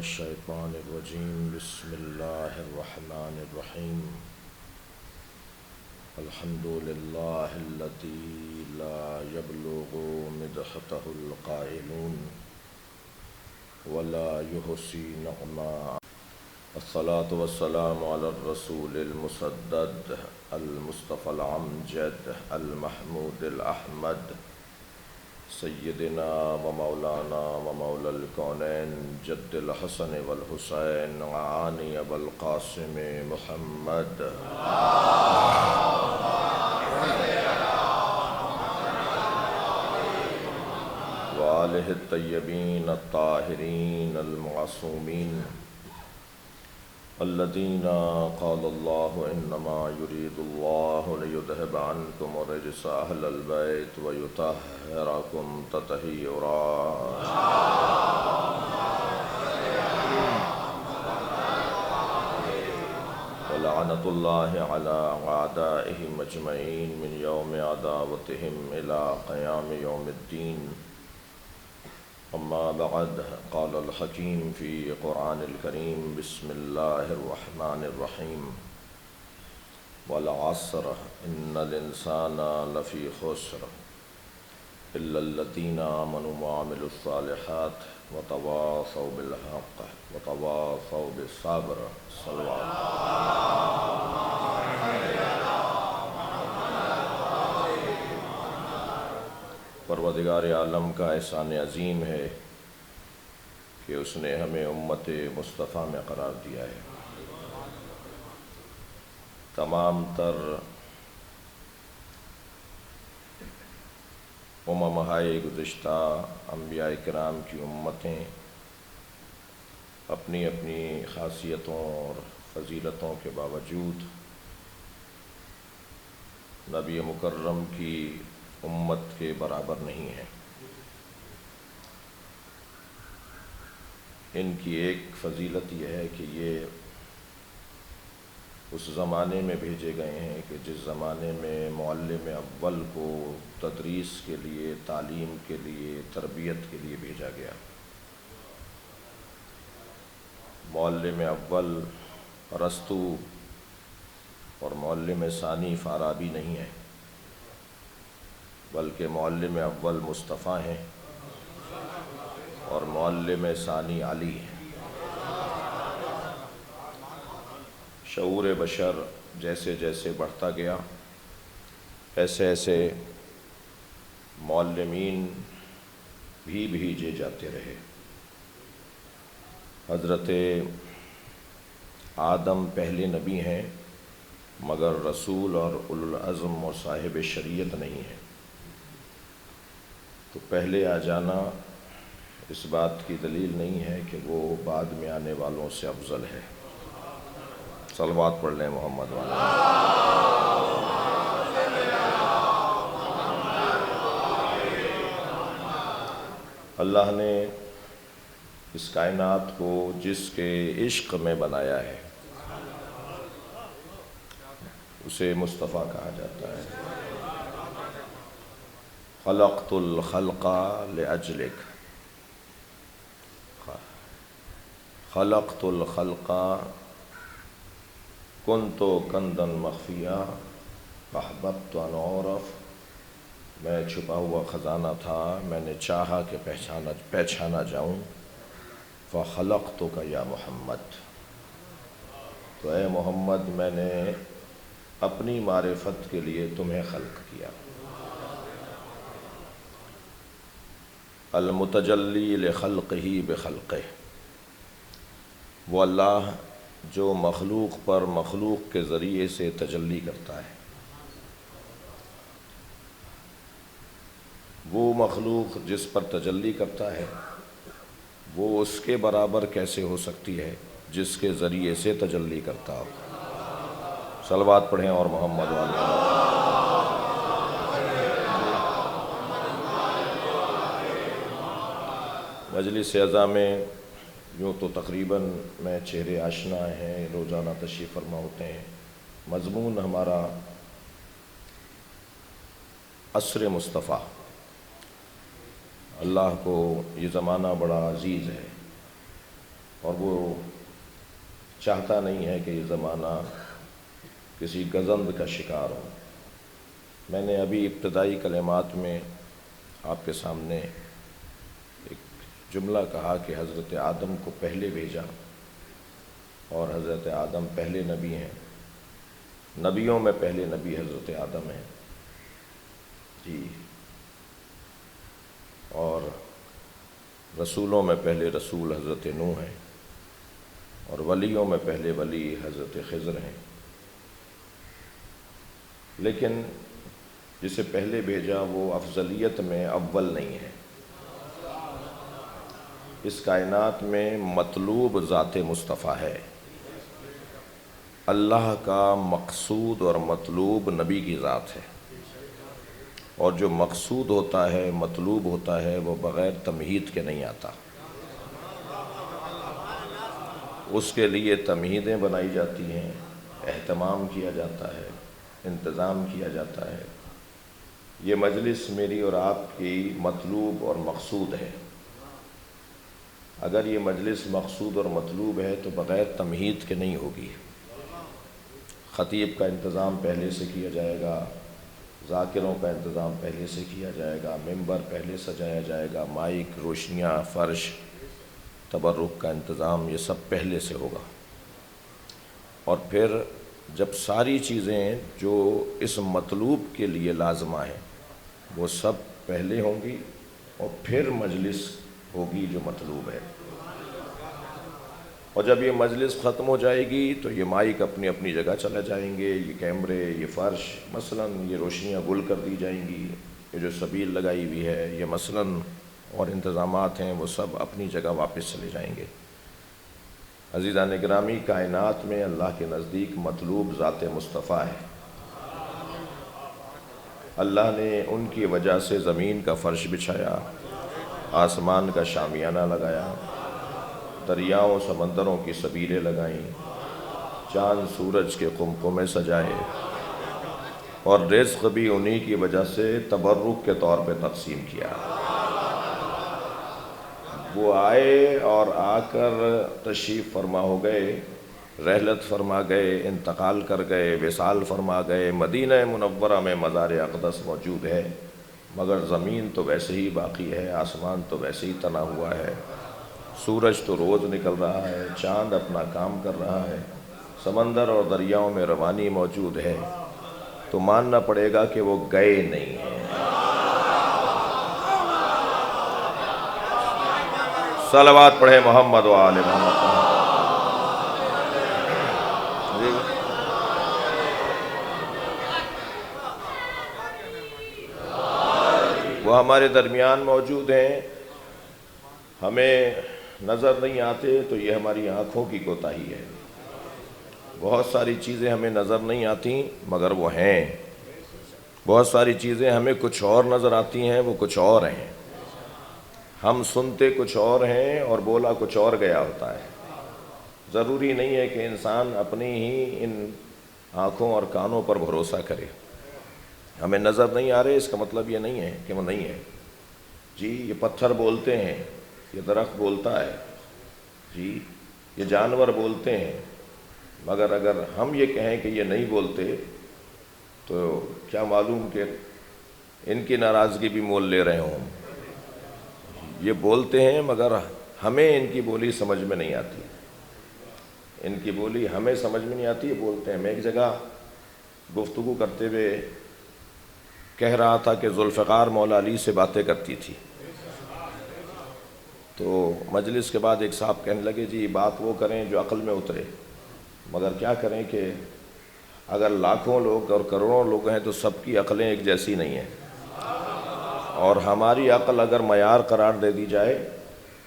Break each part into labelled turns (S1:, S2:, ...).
S1: الشیطان الرجیم بسم اللہ الرحمن الرحیم الحمد للہ الذی لا یبلغ مدحتہ القائلون ولا یحصی نعما الصلاة والسلام علی الرسول المسدد المصطفى الامجد المحمود الاحمد سیدنا و مولانا و مولا الکونین جد الحسن والحسین وعانی ابو القاسم محمد وآلہ الطیبین الطاہرین المعصومین الذین قال اللہ انما یرید اللہ لیذہب عنکم الرجس اہل البیت ویطہرکم تطہیرا ولعنۃ اللہ علی اعدائہم اجمعین من یوم عداوتہم الی قیام یوم الدین اما بعد قال الحکیم فی قرآن الکریم بسم اللہ الرحمن الرحیم والعصر ان الانسان لفی خسر الا الذین آمنوا وعملوا الصالحات وتواصوا بالحق وتواصوا بالصبر صلوات پروردگار عالم کا احسان عظیم ہے کہ اس نے ہمیں امت مصطفیٰ میں قرار دیا ہے۔ تمام تر اممہائے گزشتہ انبیاء کرام کی امتیں اپنی اپنی خاصیتوں اور فضیلتوں کے باوجود نبی مکرم کی امت کے برابر نہیں ہے۔ ان کی ایک فضیلت یہ ہے کہ یہ اس زمانے میں بھیجے گئے ہیں کہ جس زمانے میں معلم اول کو تدریس کے لیے، تعلیم کے لیے، تربیت کے لیے بھیجا گیا۔ معلم اول ارسطو اور معلم ثانی فارابی نہیں ہے، بلکہ معلم اول مصطفیٰ ہیں اور معلم ثانی علی ہیں۔ شعور بشر جیسے جیسے بڑھتا گیا ایسے ایسے معلمین بھی بھیجے جاتے رہے۔ حضرت آدم پہلے نبی ہیں مگر رسول اور اولو العزم و صاحب شریعت نہیں ہیں، تو پہلے آ جانا اس بات کی دلیل نہیں ہے کہ وہ بعد میں آنے والوں سے افضل ہے۔ صلوات پڑھ لیں محمد والا۔ اللہ نے اس کائنات کو جس کے عشق میں بنایا ہے اسے مصطفیٰ کہا جاتا ہے۔ خلقت الخلق لأجلک، خلقت الخلق کنت کندا مخفیا احببت ان اعرف، میں چھپا ہوا خزانہ تھا، میں نے چاہا کہ پہچانا جاؤں۔ فخلقتک یا محمد، تو اے محمد میں نے اپنی معرفت کے لیے تمہیں خلق کیا۔ المتجلی لخلقہ بخلقہ، وہ اللہ جو مخلوق پر مخلوق کے ذریعے سے تجلی کرتا ہے۔ وہ مخلوق جس پر تجلی کرتا ہے وہ اس کے برابر کیسے ہو سکتی ہے جس کے ذریعے سے تجلی کرتا ہو۔ صلوات پڑھیں اور محمد والے۔ مجلس اعزاء میں یوں تو تقریباً میں چہرے آشنا ہیں، روزانہ تشریف فرما ہوتے ہیں۔ مضمون ہمارا عصر مصطفیٰ، اللہ کو یہ زمانہ بڑا عزیز ہے اور وہ چاہتا نہیں ہے کہ یہ زمانہ کسی گزند کا شکار ہو۔ میں نے ابھی ابتدائی کلمات میں آپ کے سامنے ایک جملہ کہا کہ حضرت آدم کو پہلے بھیجا، اور حضرت آدم پہلے نبی ہیں، نبیوں میں پہلے نبی حضرت آدم ہیں جی، اور رسولوں میں پہلے رسول حضرت نوح ہیں، اور ولیوں میں پہلے ولی حضرت خضر ہیں۔ لیکن جسے پہلے بھیجا وہ افضلیت میں اول نہیں ہے۔ اس کائنات میں مطلوب ذات مصطفیٰ ہے، اللہ کا مقصود اور مطلوب نبی کی ذات ہے، اور جو مقصود ہوتا ہے، مطلوب ہوتا ہے، وہ بغیر تمہید کے نہیں آتا۔ اس کے لیے تمہیدیں بنائی جاتی ہیں، اہتمام کیا جاتا ہے، انتظام کیا جاتا ہے۔ یہ مجلس میری اور آپ کی مطلوب اور مقصود ہے۔ اگر یہ مجلس مقصود اور مطلوب ہے تو بغیر تمہید کے نہیں ہوگی۔ خطیب کا انتظام پہلے سے کیا جائے گا، ذاکروں کا انتظام پہلے سے کیا جائے گا، ممبر پہلے سجایا جائے گا، مائک، روشنیاں، فرش، تبرک کا انتظام، یہ سب پہلے سے ہوگا۔ اور پھر جب ساری چیزیں جو اس مطلوب کے لیے لازمہ ہیں وہ سب پہلے ہوں گی، اور پھر مجلس ہوگی جو مطلوب ہے۔ اور جب یہ مجلس ختم ہو جائے گی تو یہ مائک اپنی اپنی جگہ چلے جائیں گے، یہ کیمرے، یہ فرش، مثلاً یہ روشنیاں گل کر دی جائیں گی، یہ جو سبیل لگائی ہوئی ہے یہ مثلاً اور انتظامات ہیں وہ سب اپنی جگہ واپس چلے جائیں گے۔ عزیزان گرامی، کائنات میں اللہ کے نزدیک مطلوب ذات مصطفیٰ ہے۔ اللہ نے ان کی وجہ سے زمین کا فرش بچھایا، آسمان کا شامیانہ لگایا، دریاؤں سمندروں کی سبیلیں لگائیں، چاند سورج کے قمقمے سجائے، اور رزق بھی انہی کی وجہ سے تبرک کے طور پہ تقسیم کیا۔ وہ آئے اور آ کر تشریف فرما ہو گئے، رحلت فرما گئے، انتقال کر گئے، وصال فرما گئے۔ مدینہ منورہ میں مزار اقدس موجود ہے، مگر زمین تو ویسے ہی باقی ہے، آسمان تو ویسے ہی تنا ہوا ہے، سورج تو روز نکل رہا ہے، چاند اپنا کام کر رہا ہے، سمندر اور دریاؤں میں روانی موجود ہے، تو ماننا پڑے گا کہ وہ گئے نہیں ہیں۔ صلوات پڑھیں محمد و آل محمد۔ وہ ہمارے درمیان موجود ہیں، ہمیں نظر نہیں آتے تو یہ ہماری آنکھوں کی کوتاہی ہے۔ بہت ساری چیزیں ہمیں نظر نہیں آتی مگر وہ ہیں، بہت ساری چیزیں ہمیں کچھ اور نظر آتی ہیں، وہ کچھ اور ہیں۔ ہم سنتے کچھ اور ہیں اور بولا کچھ اور گیا ہوتا ہے۔ ضروری نہیں ہے کہ انسان اپنی ہی ان آنکھوں اور کانوں پر بھروسہ کرے۔ ہمیں نظر نہیں آ رہے اس کا مطلب یہ نہیں ہے کہ وہ نہیں ہے۔ جی یہ پتھر بولتے ہیں، یہ درخت بولتا ہے، جی یہ جانور بولتے ہیں، مگر اگر ہم یہ کہیں کہ یہ نہیں بولتے تو کیا معلوم کہ ان کی ناراضگی بھی مول لے رہے ہوں۔ یہ بولتے ہیں مگر ہمیں ان کی بولی سمجھ میں نہیں آتی، ان کی بولی ہمیں سمجھ میں نہیں آتی، یہ بولتے ہیں۔ میں ایک جگہ گفتگو کرتے ہوئے کہہ رہا تھا کہ ذوالفقار مولا علی سے باتیں کرتی تھی، تو مجلس کے بعد ایک صاحب کہنے لگے جی بات وہ کریں جو عقل میں اترے، مگر کیا کریں کہ اگر لاکھوں لوگ اور کروڑوں لوگ ہیں تو سب کی عقلیں ایک جیسی نہیں ہیں، اور ہماری عقل اگر معیار قرار دے دی جائے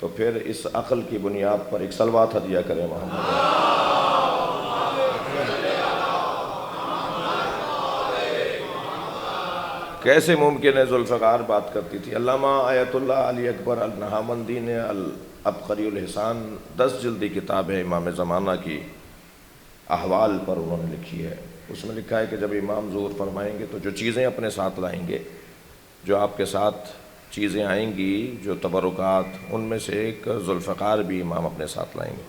S1: تو پھر اس عقل کی بنیاد پر ایک صلوات ہدیہ کریں محمد۔ کیسے ممکن ہے ذوالفقار بات کرتی تھی؟ علامہ آیت اللہ علی اکبر النہامندی نے العبقری الحسان 10 جلدی کتاب ہے امام زمانہ کی احوال پر انہوں نے لکھی ہے۔ اس میں لکھا ہے کہ جب امام ظہور فرمائیں گے تو جو چیزیں اپنے ساتھ لائیں گے، جو آپ کے ساتھ چیزیں آئیں گی جو تبرکات، ان میں سے ایک ذوالفقار بھی امام اپنے ساتھ لائیں گے۔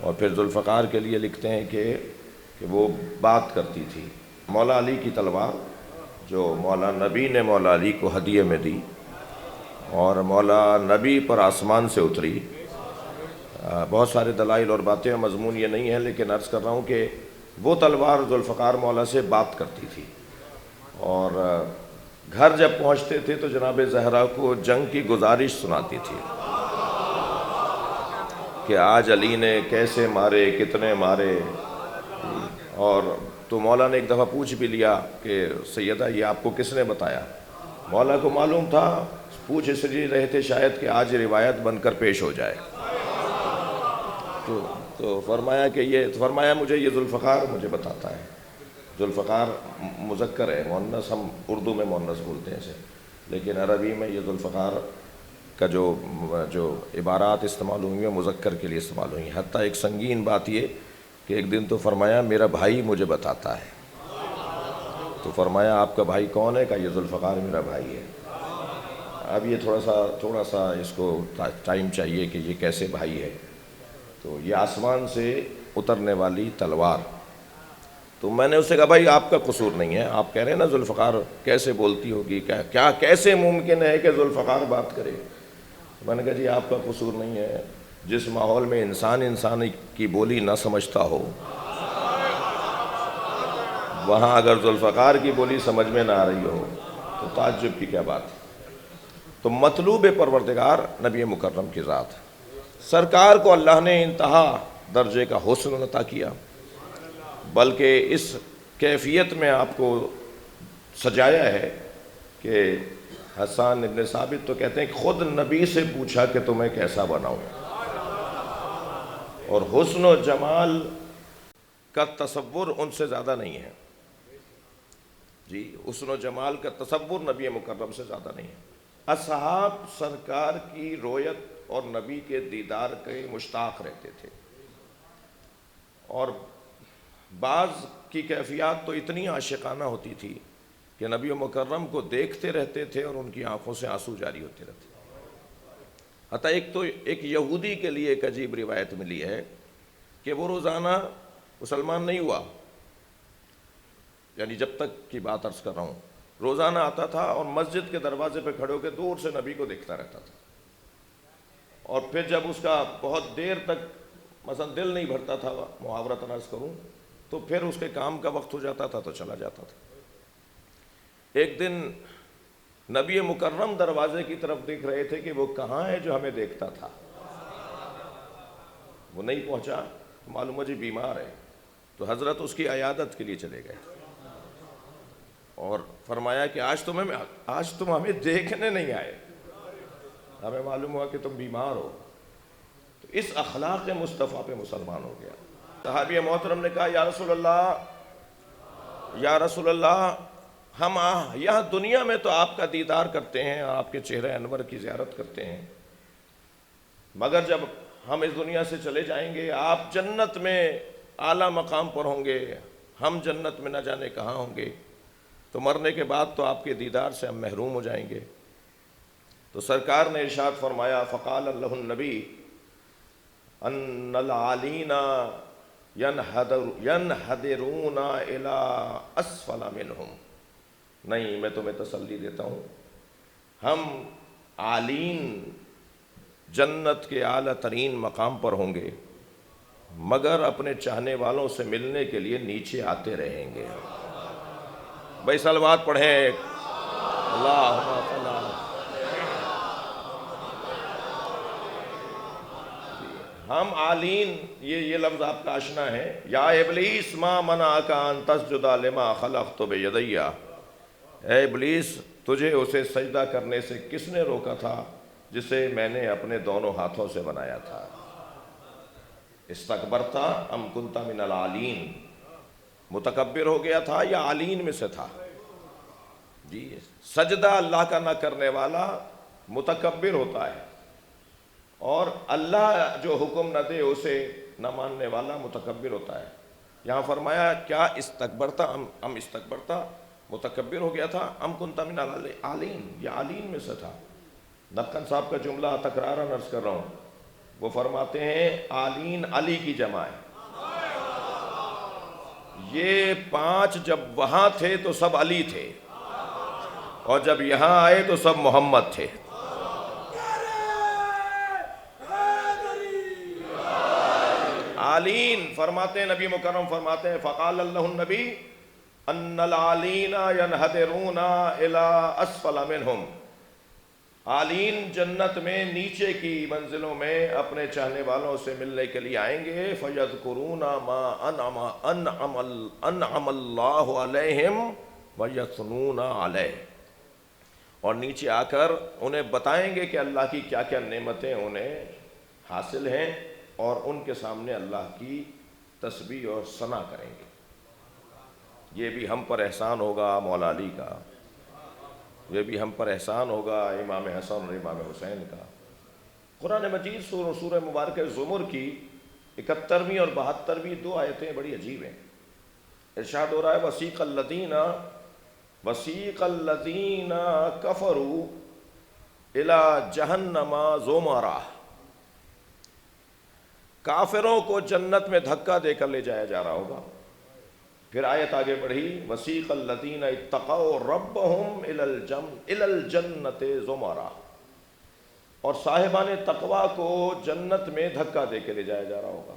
S1: اور پھر ذوالفقار کے لیے لکھتے ہیں کہ وہ بات کرتی تھی۔ مولا علی کی تلوار جو مولا نبی نے مولا علی کو ہدیے میں دی اور مولا نبی پر آسمان سے اتری، بہت سارے دلائل اور باتیں، مضمون یہ نہیں ہے، لیکن عرض کر رہا ہوں کہ وہ تلوار ذوالفقار مولا سے بات کرتی تھی، اور گھر جب پہنچتے تھے تو جناب زہرا کو جنگ کی گزارش سناتی تھی کہ آج علی نے کیسے مارے، کتنے مارے۔ اور تو مولا نے ایک دفعہ پوچھ بھی لیا کہ سیدہ یہ آپ کو کس نے بتایا؟ مولا کو معلوم تھا، پوچھ اس لیے رہے تھے شاید کہ آج روایت بن کر پیش ہو جائے۔ تو فرمایا مجھے یہ ذوالفقار مجھے بتاتا ہے۔ ذوالفقار مذکر ہے، مؤنث، ہم اردو میں مؤنث بولتے ہیں اسے، لیکن عربی میں یہ ذوالفقار کا جو عبارات استعمال ہوئی ہیں مذکر کے لیے استعمال ہوئی ہیں۔ حتیٰ ایک سنگین بات یہ کہ ایک دن تو فرمایا میرا بھائی مجھے بتاتا ہے، تو فرمایا آپ کا بھائی کون ہے؟ کہ یہ ذوالفقار میرا بھائی ہے۔ اب یہ تھوڑا سا اس کو ٹائم چاہیے کہ یہ کیسے بھائی ہے۔ تو یہ آسمان سے اترنے والی تلوار، تو میں نے اس سے کہا بھائی آپ کا قصور نہیں ہے، آپ کہہ رہے ہیں نا ذوالفقار کیسے بولتی ہوگی، کیا کیسے ممکن ہے کہ ذوالفقار بات کرے؟ میں نے کہا جی آپ کا قصور نہیں ہے، جس ماحول میں انسان کی بولی نہ سمجھتا ہو، وہاں اگر ذوالفقار کی بولی سمجھ میں نہ آ رہی ہو تو تعجب کی کیا بات ہے۔ تو مطلوب پروردگار نبی مکرم کی ذات، سرکار کو اللہ نے انتہا درجے کا حسن عطا کیا، بلکہ اس کیفیت میں آپ کو سجایا ہے کہ حسان ابن ثابت تو کہتے ہیں کہ خود نبی سے پوچھا کہ تمہیں کیسا بناؤں، اور حسن و جمال کا تصور ان سے زیادہ نہیں ہے جی، حسن و جمال کا تصور نبی مکرم سے زیادہ نہیں ہے۔ اصحاب سرکار کی رویت اور نبی کے دیدار کے مشتاق رہتے تھے، اور بعض کی کیفیات تو اتنی عاشقانہ ہوتی تھی کہ نبی مکرم کو دیکھتے رہتے تھے اور ان کی آنکھوں سے آنسو جاری ہوتے رہتے۔ حتیٰ ایک یہودی کے لیے ایک عجیب روایت ملی ہے کہ وہ روزانہ مسلمان نہیں ہوا، یعنی جب تک کی بات عرض کر رہا ہوں، روزانہ آتا تھا اور مسجد کے دروازے پہ کھڑے ہو کے دور سے نبی کو دیکھتا رہتا تھا، اور پھر جب اس کا بہت دیر تک مثلا دل نہیں بھرتا تھا، محاورتاً عرض کروں، تو پھر اس کے کام کا وقت ہو جاتا تھا تو چلا جاتا تھا۔ ایک دن نبی مکرم دروازے کی طرف دیکھ رہے تھے کہ وہ کہاں ہے جو ہمیں دیکھتا تھا، وہ نہیں پہنچا، معلوم ہے جی بیمار ہے، تو حضرت اس کی عیادت کے لیے چلے گئے اور فرمایا کہ آج تم ہمیں دیکھنے نہیں آئے، ہمیں معلوم ہوا کہ تم بیمار ہو۔ تو اس اخلاق مصطفیٰ پہ مسلمان ہو گیا۔ صحابی محترم نے کہا یا رسول اللہ ہم یہاں دنیا میں تو آپ کا دیدار کرتے ہیں، آپ کے چہرے انور کی زیارت کرتے ہیں، مگر جب ہم اس دنیا سے چلے جائیں گے آپ جنت میں اعلیٰ مقام پر ہوں گے، ہم جنت میں نہ جانے کہاں ہوں گے، تو مرنے کے بعد تو آپ کے دیدار سے ہم محروم ہو جائیں گے۔ تو سرکار نے ارشاد فرمایا فقال اللہ النبی ان العالین ینحدرون الی اسفل منہم، نہیں میں تمہیں تسلی دیتا ہوں، ہم عالین جنت کے اعلیٰ ترین مقام پر ہوں گے، مگر اپنے چاہنے والوں سے ملنے کے لیے نیچے آتے رہیں گے۔ بھائی صلوات پڑھیں، اللہم صل علی۔ ہم عالین، یہ لفظ آپ کا آشنا ہے، یا ابلیس ما منعک ان تسجد لما خلقت بیدی، اے ابلیس تجھے اسے سجدہ کرنے سے کس نے روکا تھا جسے میں نے اپنے دونوں ہاتھوں سے بنایا تھا؟ استکبرتا ام کنت من العالین، متکبر ہو گیا تھا یا عالین میں سے تھا؟ جی، سجدہ اللہ کا نہ کرنے والا متکبر ہوتا ہے، اور اللہ جو حکم نہ دے اسے نہ ماننے والا متکبر ہوتا ہے۔ یہاں فرمایا کیا استکبرتا ام استکبرتا، متکبر ہو گیا تھا. ام کنت من العالین، یہ عالین میں سے تھا. نقن صاحب کا جملہ تکرارا عرض کر رہا ہوں، وہ فرماتے ہیں عالین علی کی جمع ہے. یہ 5 جب وہاں تھے تو سب علی تھے، اور جب یہاں آئے تو سب محمد تھے. عالین فرماتے ہیں، نبی مکرم فرماتے ہیں فقال اللہ النبی ان العالین ینحدرون الی اسفل منہم. عالین جنت میں نیچے کی منزلوں میں اپنے چاہنے والوں سے ملنے کے لیے آئیں گے. فیذکرون ما انعم اللہ علیہم ویثنون علیہ، اور نیچے آ کر انہیں بتائیں گے کہ اللہ کی کیا کیا نعمتیں انہیں حاصل ہیں، اور ان کے سامنے اللہ کی تسبیح اور ثنا کریں گے. یہ بھی ہم پر احسان ہوگا مولا علی کا، یہ بھی ہم پر احسان ہوگا امام حسن اور امام حسین کا. قرآن مجید سورہ مبارکہ زمر کی 71ویں اور 72ویں 2 آیتیں بڑی عجیب ہیں. ارشاد ہو رہا ہے وسیق الذین کفروا الی جہنم زمرا. کافروں کو جنت میں دھکا دے کر لے جایا جا رہا ہوگا. پھر آیت آگے بڑھی وسیق الذین اتقوا ربہم الی الجنۃ زمرا، اور صاحبان تقوی کو جنت میں دھکا دے کے لے جایا جا رہا ہوگا.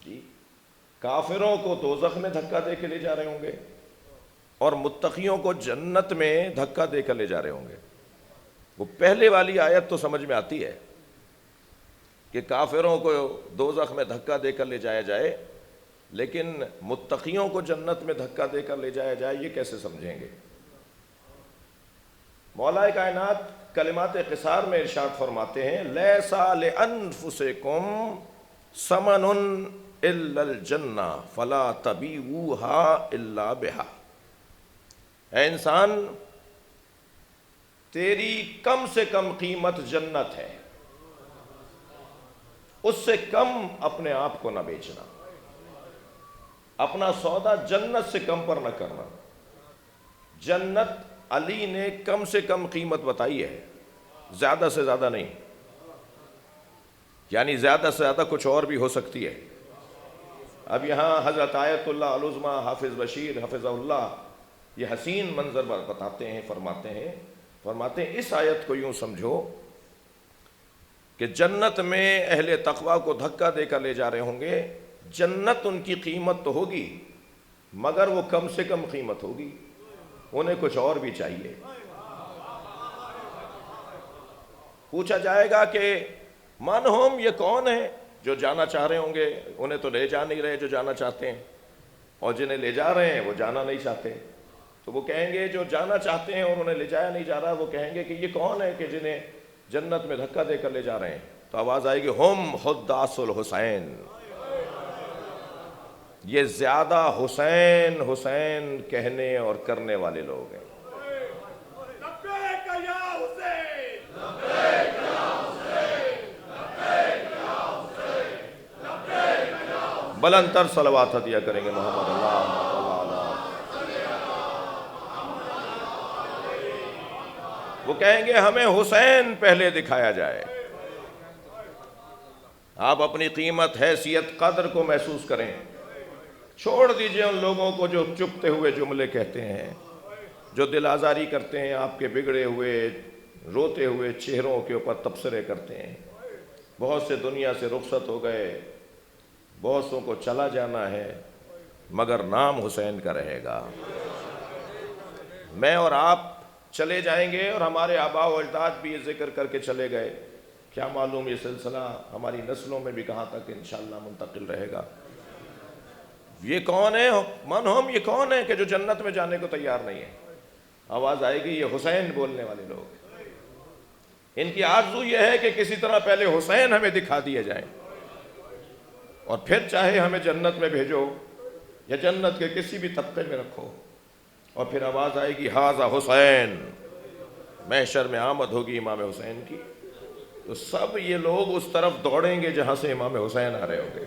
S1: جی، کافروں کو دوزخ میں دھکا دے کے لے جا رہے ہوں گے، اور متقیوں کو جنت میں دھکا دے کر لے جا رہے ہوں گے. وہ پہلے والی آیت تو سمجھ میں آتی ہے کہ کافروں کو دوزخ میں دھکا دے کر لے جایا جائے، لیکن متقیوں کو جنت میں دھکا دے کر لے جایا جائے، یہ کیسے سمجھیں گے؟ مولا کائنات کلمات قصار میں ارشاد فرماتے ہیں لیسا لانفسکم ثمن الا الجنہ فلا تبیعوها الا بها. اے انسان، تیری کم سے کم قیمت جنت ہے، اس سے کم اپنے آپ کو نہ بیچنا، اپنا سودا جنت سے کم پر نہ کرنا. جنت علی نے کم سے کم قیمت بتائی ہے، زیادہ سے زیادہ نہیں. یعنی زیادہ سے زیادہ کچھ اور بھی ہو سکتی ہے. اب یہاں حضرت آیت اللہ العظمیٰ حافظ بشیر حفظہ اللہ یہ حسین منظر بتاتے ہیں، فرماتے ہیں اس آیت کو یوں سمجھو کہ جنت میں اہل تقوی کو دھکا دے کر لے جا رہے ہوں گے. جنت ان کی قیمت تو ہوگی، مگر وہ کم سے کم قیمت ہوگی، انہیں کچھ اور بھی چاہیے. پوچھا جائے گا کہ من ہم، یہ کون ہیں جو جانا چاہ رہے ہوں گے؟ انہیں تو لے جا نہیں رہے جو جانا چاہتے ہیں، اور جنہیں لے جا رہے ہیں وہ جانا نہیں چاہتے. تو وہ کہیں گے جو جانا چاہتے ہیں اور انہیں لے جایا نہیں جا رہا، وہ کہیں گے کہ یہ کون ہے کہ جنہیں جنت میں دھکا دے کر لے جا رہے ہیں؟ تو آواز آئے گی ہم حداث الحسین. یہ زیادہ حسین حسین کہنے اور کرنے والے لوگ ہیں.
S2: لبیک یا حسین،
S1: بلند تر صلوات عطیہ کریں گے محمد اللہ. وہ کہیں گے ہمیں حسین پہلے دکھایا جائے. آپ اپنی قیمت حیثیت قدر کو محسوس کریں. چھوڑ دیجئے ان لوگوں کو جو چپتے ہوئے جملے کہتے ہیں، جو دل آزاری کرتے ہیں، آپ کے بگڑے ہوئے روتے ہوئے چہروں کے اوپر تبصرے کرتے ہیں. بہت سے دنیا سے رخصت ہو گئے، بہت سوں کو چلا جانا ہے، مگر نام حسین کا رہے گا. میں اور آپ چلے جائیں گے اور ہمارے آباء و اجداد بھی یہ ذکر کر کے چلے گئے. کیا معلوم یہ سلسلہ ہماری نسلوں میں بھی کہاں تک انشاءاللہ منتقل رہے گا. یہ کون ہے من ہم، یہ کون ہے کہ جو جنت میں جانے کو تیار نہیں ہے؟ آواز آئے گی یہ حسین بولنے والے لوگ. ان کی آرزو یہ ہے کہ کسی طرح پہلے حسین ہمیں دکھا دیے جائیں، اور پھر چاہے ہمیں جنت میں بھیجو یا جنت کے کسی بھی طبقے میں رکھو. اور پھر آواز آئے گی ھذا حسین، محشر میں آمد ہوگی امام حسین کی، تو سب یہ لوگ اس طرف دوڑیں گے جہاں سے امام حسین آ رہے ہوں گے.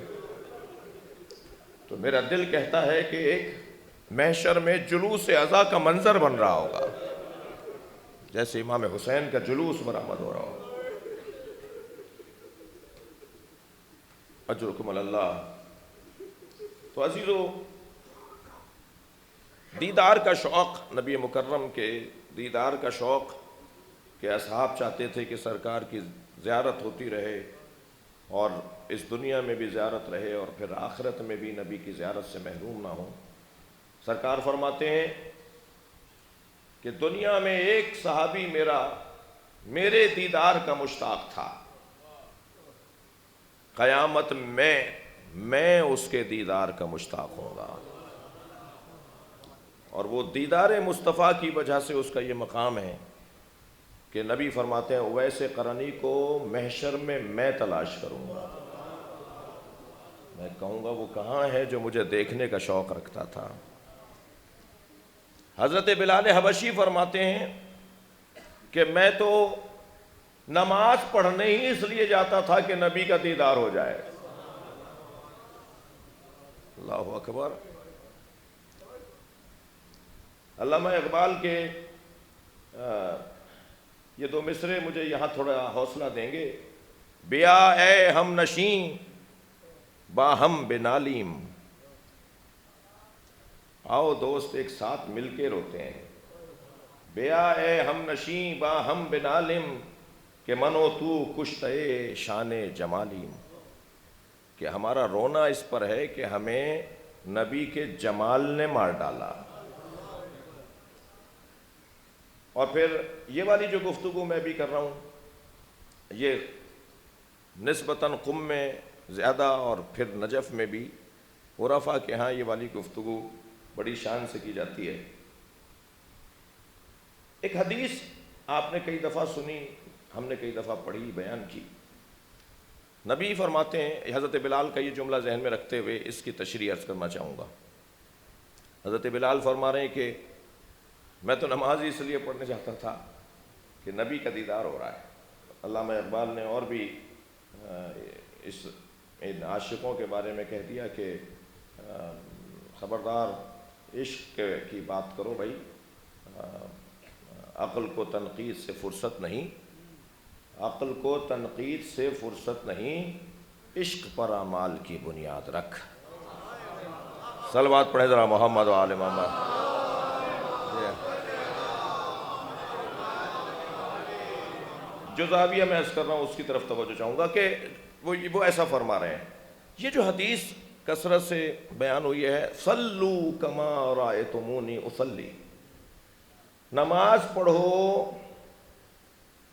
S1: تو میرا دل کہتا ہے کہ ایک محشر میں جلوس عزا کا منظر بن رہا ہوگا، جیسے امام حسین کا جلوس برآمد ہو رہا ہوگا۔ اجرکم اللہ۔ تو عزیزو، دیدار کا شوق، نبی مکرم کے دیدار کا شوق کہ اصحاب چاہتے تھے کہ سرکار کی زیارت ہوتی رہے اور اس دنیا میں بھی زیارت رہے اور پھر آخرت میں بھی نبی کی زیارت سے محروم نہ ہوں۔ سرکار فرماتے ہیں کہ دنیا میں ایک صحابی میرے دیدار کا مشتاق تھا، قیامت میں اس کے دیدار کا مشتاق ہوں گا، اور وہ دیدار مصطفیٰ کی وجہ سے اس کا یہ مقام ہے کہ نبی فرماتے ہیں اویس قرنی کو محشر میں تلاش کروں گا، میں کہوں گا وہ کہاں ہے جو مجھے دیکھنے کا شوق رکھتا تھا۔ حضرت بلال حبشی فرماتے ہیں کہ میں تو نماز پڑھنے ہی اس لیے جاتا تھا کہ نبی کا دیدار ہو جائے۔ اللہ اکبر۔ علامہ اقبال کے یہ دو مصرے مجھے یہاں تھوڑا حوصلہ دیں گے۔ بیا اے ہم نشیں باہم بنالیم، آؤ دوست ایک ساتھ مل کے روتے ہیں۔ بیا اے ہم نشیں باہم بنالیم، کہ منو تو کشتے شان جمالیم، کہ ہمارا رونا اس پر ہے کہ ہمیں نبی کے جمال نے مار ڈالا۔ اور پھر یہ والی جو گفتگو میں بھی کر رہا ہوں، یہ نسبتاً قم میں زیادہ اور پھر نجف میں بھی عرفاء کے ہاں یہ والی گفتگو بڑی شان سے کی جاتی ہے۔ ایک حدیث آپ نے کئی دفعہ سنی، ہم نے کئی دفعہ پڑھی، بیان کی۔ نبی فرماتے ہیں، حضرت بلال کا یہ جملہ ذہن میں رکھتے ہوئے اس کی تشریح عرض کرنا چاہوں گا۔ حضرت بلال فرما رہے ہیں کہ میں تو نماز ہی اس لیے پڑھنے جاتا تھا کہ نبی کا دیدار ہو رہا ہے۔ علامہ اقبال نے اور بھی ان عاشقوں کے بارے میں کہہ دیا کہ خبردار عشق کی بات کرو بھائی، عقل کو تنقید سے فرصت نہیں، عقل کو تنقید سے فرصت نہیں، عشق پر اعمال کی بنیاد رکھ۔ صلوات پڑھیں ذرا محمد و آل محمد۔ جو زاویہ میں عرض کر رہا ہوں اس کی طرف توجہ چاہوں گا کہ وہ ایسا فرما رہے ہیں۔ یہ جو حدیث کثرت سے بیان ہوئی ہے، صلو کما رأیتمونی اصلی، نماز پڑھو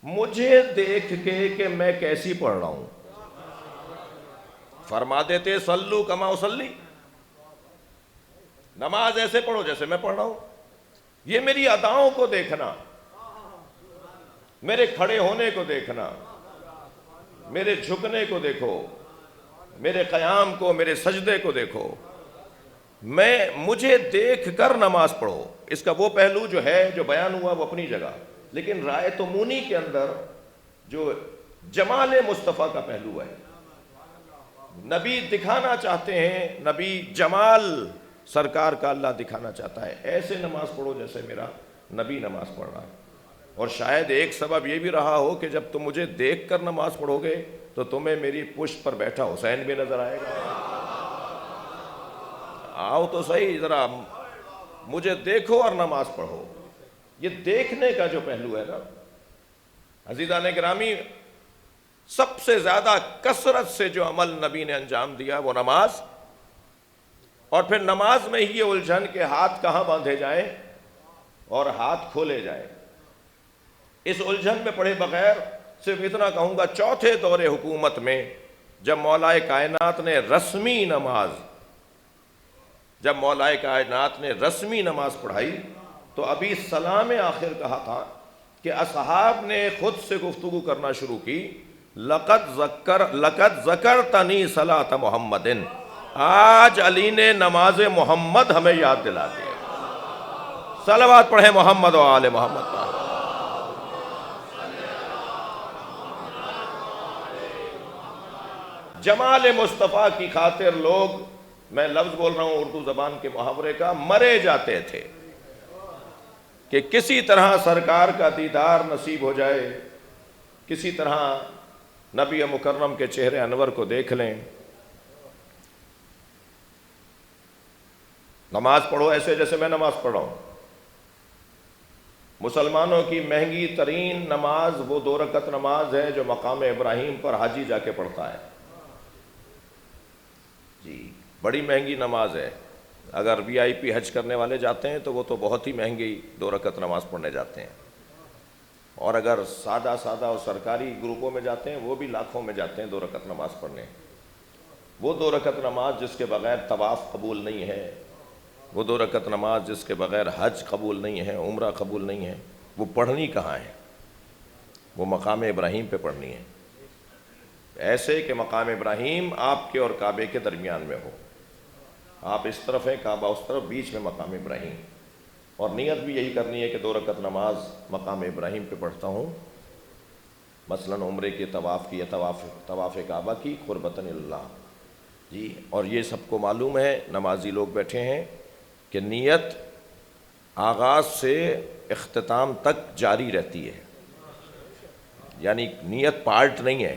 S1: مجھے دیکھ کے کہ میں کیسی پڑھ رہا ہوں۔ فرما دیتے صلو کما اصلی، نماز ایسے پڑھو جیسے میں پڑھ رہا ہوں۔ یہ میری اداؤں کو دیکھنا، میرے کھڑے ہونے کو دیکھنا، میرے جھکنے کو دیکھو، میرے قیام کو، میرے سجدے کو دیکھو، مجھے دیکھ کر نماز پڑھو۔ اس کا وہ پہلو جو ہے جو بیان ہوا وہ اپنی جگہ، لیکن رأیتمونی کے اندر جو جمال مصطفیٰ کا پہلو ہے، نبی دکھانا چاہتے ہیں، نبی جمال سرکار کا اللہ دکھانا چاہتا ہے، ایسے نماز پڑھو جیسے میرا نبی نماز پڑھ رہا ہے۔ اور شاید ایک سبب یہ بھی رہا ہو کہ جب تم مجھے دیکھ کر نماز پڑھو گے تو تمہیں میری پشت پر بیٹھا حسین بھی نظر آئے گا۔ آؤ تو صحیح، ذرا مجھے دیکھو اور نماز پڑھو۔ یہ دیکھنے کا جو پہلو ہے نا عزیزان گرامی، سب سے زیادہ کثرت سے جو عمل نبی نے انجام دیا وہ نماز، اور پھر نماز میں ہی یہ الجھن کہ ہاتھ کہاں باندھے جائیں اور ہاتھ کھولے جائیں۔ اس الجھن میں پڑھے بغیر صرف اتنا کہوں گا، چوتھے دور حکومت میں جب مولا کائنات نے رسمی نماز پڑھائی تو ابھی سلام آخر کہا تھا کہ اصحاب نے خود سے گفتگو کرنا شروع کی، لقد ذکرتنی صلاۃ محمد، آج علی نے نماز محمد ہمیں یاد دلا دیا۔ صلوات پڑھیں محمد و آل محمد۔ جمال مصطفیٰ کی خاطر لوگ میں لفظ بول رہا ہوں اردو زبان کے محاورے کا، مرے جاتے تھے کہ کسی طرح سرکار کا دیدار نصیب ہو جائے، کسی طرح نبی مکرم کے چہرے انور کو دیکھ لیں۔ نماز پڑھو ایسے جیسے میں نماز پڑھ رہا ہوں۔ مسلمانوں کی مہنگی ترین نماز وہ 2 رکعت نماز ہے جو مقام ابراہیم پر حاجی جا کے پڑھتا ہے۔ جی بڑی مہنگی نماز ہے۔ اگر وی آئی پی حج کرنے والے جاتے ہیں تو وہ تو بہت ہی مہنگی 2 رکعت نماز پڑھنے جاتے ہیں، اور اگر سادہ اور سرکاری گروپوں میں جاتے ہیں وہ بھی لاکھوں میں جاتے ہیں 2 رکعت نماز پڑھنے۔ وہ 2 رکعت نماز جس کے بغیر طواف قبول نہیں ہے، وہ 2 رکعت نماز جس کے بغیر حج قبول نہیں ہے، عمرہ قبول نہیں ہے، وہ پڑھنی کہاں ہے؟ وہ مقام ابراہیم پہ پڑھنی ہے، ایسے کہ مقام ابراہیم آپ کے اور کعبے کے درمیان میں ہو، آپ اس طرف ہیں کعبہ اس طرف، بیچ میں مقام ابراہیم، اور نیت بھی یہی کرنی ہے کہ 2 رکعت نماز مقام ابراہیم پہ پڑھتا ہوں، مثلاً عمرے کے طواف کی یا طواف کعبہ کی قربتاً اللہ۔ جی اور یہ سب کو معلوم ہے، نمازی لوگ بیٹھے ہیں، کہ نیت آغاز سے اختتام تک جاری رہتی ہے، یعنی نیت پارٹ نہیں ہے،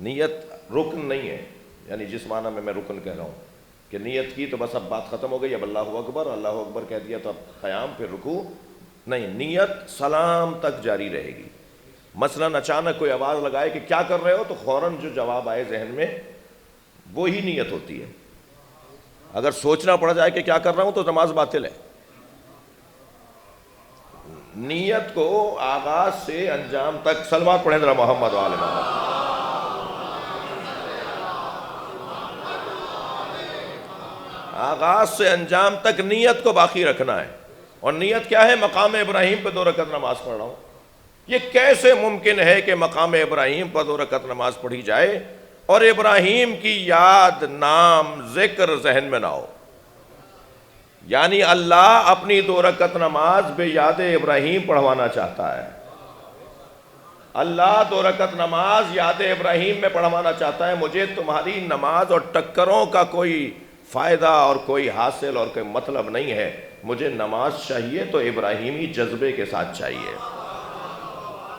S1: نیت رکن نہیں ہے، یعنی جس معنی میں رکن کہہ رہا ہوں کہ نیت کی تو بس اب بات ختم ہو گئی، اب اللہ اکبر کہہ دیا تو اب قیام پھر رکوع نہیں، نیت سلام تک جاری رہے گی۔ مثلاً اچانک کوئی آواز لگائے کہ کیا کر رہے ہو، تو فوراً جو جواب آئے ذہن میں وہی نیت ہوتی ہے۔ اگر سوچنا پڑ جائے کہ کیا کر رہا ہوں تو نماز باطل ہے۔ نیت کو آغاز سے انجام تک، سلوات پڑھیں ذرا محمد و آل محمد، آغاز سے انجام تک نیت کو باقی رکھنا ہے۔ اور نیت کیا ہے؟ مقام ابراہیم پہ 2 رکعت نماز پڑھ رہا ہوں۔ یہ کیسے ممکن ہے کہ مقام ابراہیم پر 2 رکعت نماز پڑھی جائے اور ابراہیم کی یاد، نام، ذکر ذہن میں نہ ہو؟ یعنی اللہ اپنی 2 رکعت نماز بے یاد ابراہیم پڑھوانا چاہتا ہے۔ اللہ 2 رکعت نماز یاد ابراہیم میں پڑھوانا چاہتا ہے۔ مجھے تمہاری نماز اور ٹکروں کا کوئی فائدہ اور کوئی حاصل اور کوئی مطلب نہیں ہے، مجھے نماز چاہیے تو ابراہیمی جذبے کے ساتھ چاہیے۔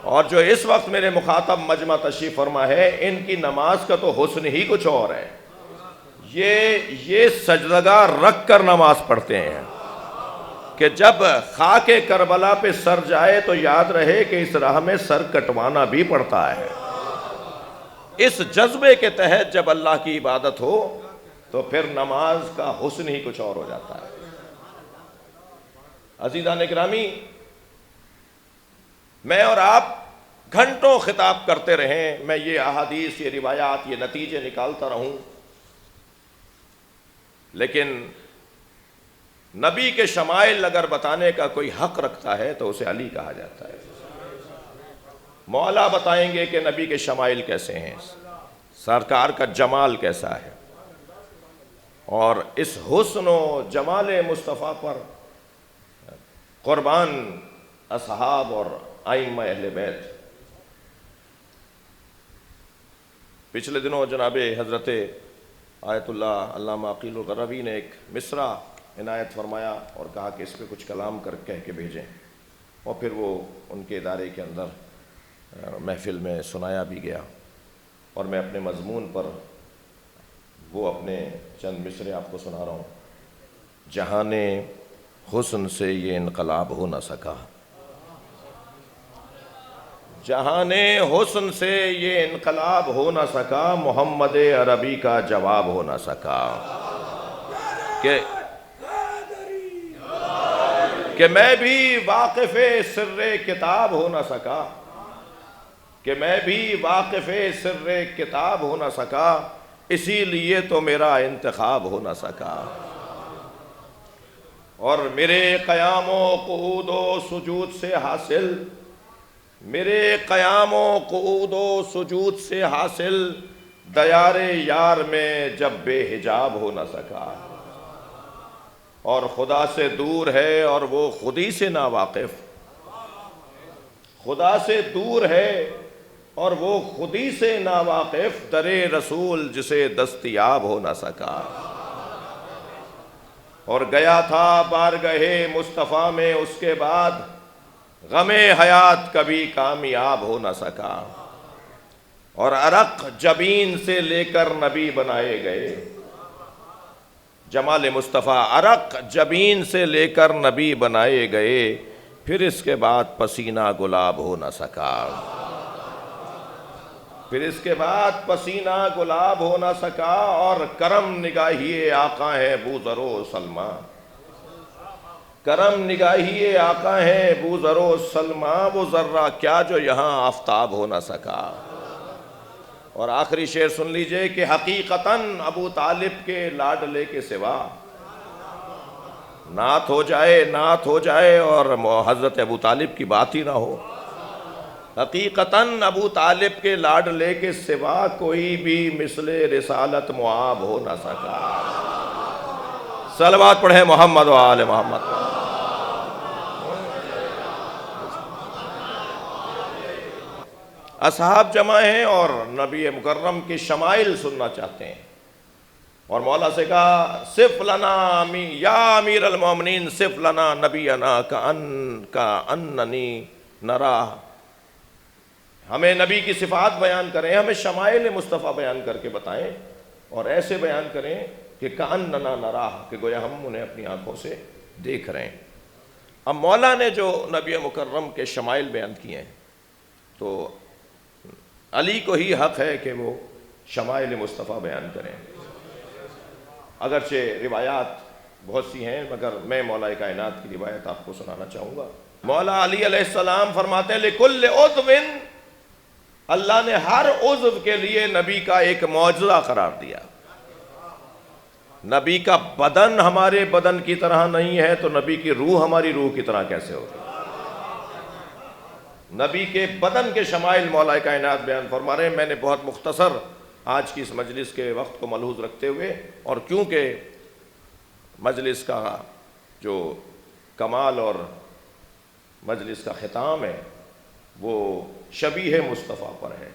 S1: اور جو اس وقت میرے مخاطب مجمع تشریف فرما ہے، ان کی نماز کا تو حسن ہی کچھ اور ہے۔ یہ سجدگاہ رکھ کر نماز پڑھتے ہیں کہ جب خاک کربلا پہ سر جائے تو یاد رہے کہ اس راہ میں سر کٹوانا بھی پڑتا ہے۔ اس جذبے کے تحت جب اللہ کی عبادت ہو تو پھر نماز کا حسن ہی کچھ اور ہو جاتا ہے۔ عزیزان اکرامی، میں اور آپ گھنٹوں خطاب کرتے رہیں، میں یہ احادیث، یہ روایات، یہ نتیجے نکالتا رہوں، لیکن نبی کے شمائل اگر بتانے کا کوئی حق رکھتا ہے تو اسے علی کہا جاتا ہے۔ مولا بتائیں گے کہ نبی کے شمائل کیسے ہیں، سرکار کا جمال کیسا ہے، اور اس حسن و جمال مصطفیٰ پر قربان اصحاب اور ائمہ اہل بیت۔ پچھلے دنوں جناب حضرت آیت اللہ علامہ عقیل الغربی نے ایک مصرع عنایت فرمایا اور کہا کہ اس پہ کچھ کلام کہہ کے بھیجیں، اور پھر وہ ان کے ادارے کے اندر محفل میں سنایا بھی گیا، اور میں اپنے مضمون پر وہ اپنے چند مصرے آپ کو سنا رہا ہوں۔ جہان حسن سے یہ انقلاب ہو نہ سکا، جہان حسن سے یہ انقلاب ہو نہ سکا، محمد عربی کا جواب ہو نہ سکا، کہ میں بھی واقف سر کتاب ہو نہ سکا، کہ میں بھی واقف سر کتاب ہو نہ سکا، اسی لیے تو میرا انتخاب ہو نہ سکا، اور میرے قیام و قعود و سجود سے حاصل، میرے قیام و قعود و سجود سے حاصل دیار یار میں جب بے حجاب ہو نہ سکا، اور خدا سے دور ہے اور وہ خود ہی سے ناواقف، خدا سے دور ہے اور وہ خودی سے ناواقف در رسول جسے دستیاب ہو نہ سکا، اور گیا تھا بارگاہ مصطفیٰ میں اس کے بعد غم حیات کبھی کامیاب ہو نہ سکا، اور عرق جبین سے لے کر نبی بنائے گئے، جمال مصطفیٰ عرق جبین سے لے کر نبی بنائے گئے، پھر اس کے بعد پسینہ گلاب ہو نہ سکا، پھر اس کے بعد پسینہ گلاب ہو نہ سکا، اور کرم نگاہی آقا ہے بوذر و سلمہ، کرم نگاہی آقا ہے بوذر و سلمہ، وہ ذرہ کیا جو یہاں آفتاب ہو نہ سکا۔ اور آخری شعر سن لیجئے کہ حقیقتاً ابو طالب کے لاڈلے کے سوا نعت ہو جائے اور حضرت ابو طالب کی بات ہی نہ ہو، حقیقتاً ابو طالب کے لاڈلے کے سوا کوئی بھی مثل رسالت معاب ہو نہ سکا۔ صلوات پڑھیں محمد و آل محمد۔ اصحاب جمع ہیں اور نبی مکرم کی شمائل سننا چاہتے ہیں، اور مولا سے کہا صف لنا یا امیر المومنین صف لنا نبینا کأننی نرا، ہمیں نبی کی صفات بیان کریں، ہمیں شمائل مصطفیٰ بیان کر کے بتائیں، اور ایسے بیان کریں کہ کأننا نرا، کہ گویا ہم انہیں اپنی آنکھوں سے دیکھ رہے ہیں۔ اب مولا نے جو نبی مکرم کے شمائل بیان کیے ہیں تو علی کو ہی حق ہے کہ وہ شمائل مصطفیٰ بیان کریں، اگرچہ روایات بہت سی ہیں مگر میں مولا کائنات کی روایت آپ کو سنانا چاہوں گا۔ مولا علی علیہ السلام فرماتے ہیں لِكُلِّ عُضْوٍ، اللہ نے ہر عضو کے لیے نبی کا ایک معجزہ قرار دیا۔ نبی کا بدن ہمارے بدن کی طرح نہیں ہے تو نبی کی روح ہماری روح کی طرح کیسے ہوگی؟ نبی کے بدن کے شمائل مولا کائنات بیان فرما رہے ہیں۔ میں نے بہت مختصر آج کی اس مجلس کے وقت کو ملحوظ رکھتے ہوئے، اور کیونکہ مجلس کا جو کمال اور مجلس کا ختام ہے وہ شبیہ مصطفیٰ پر ہے،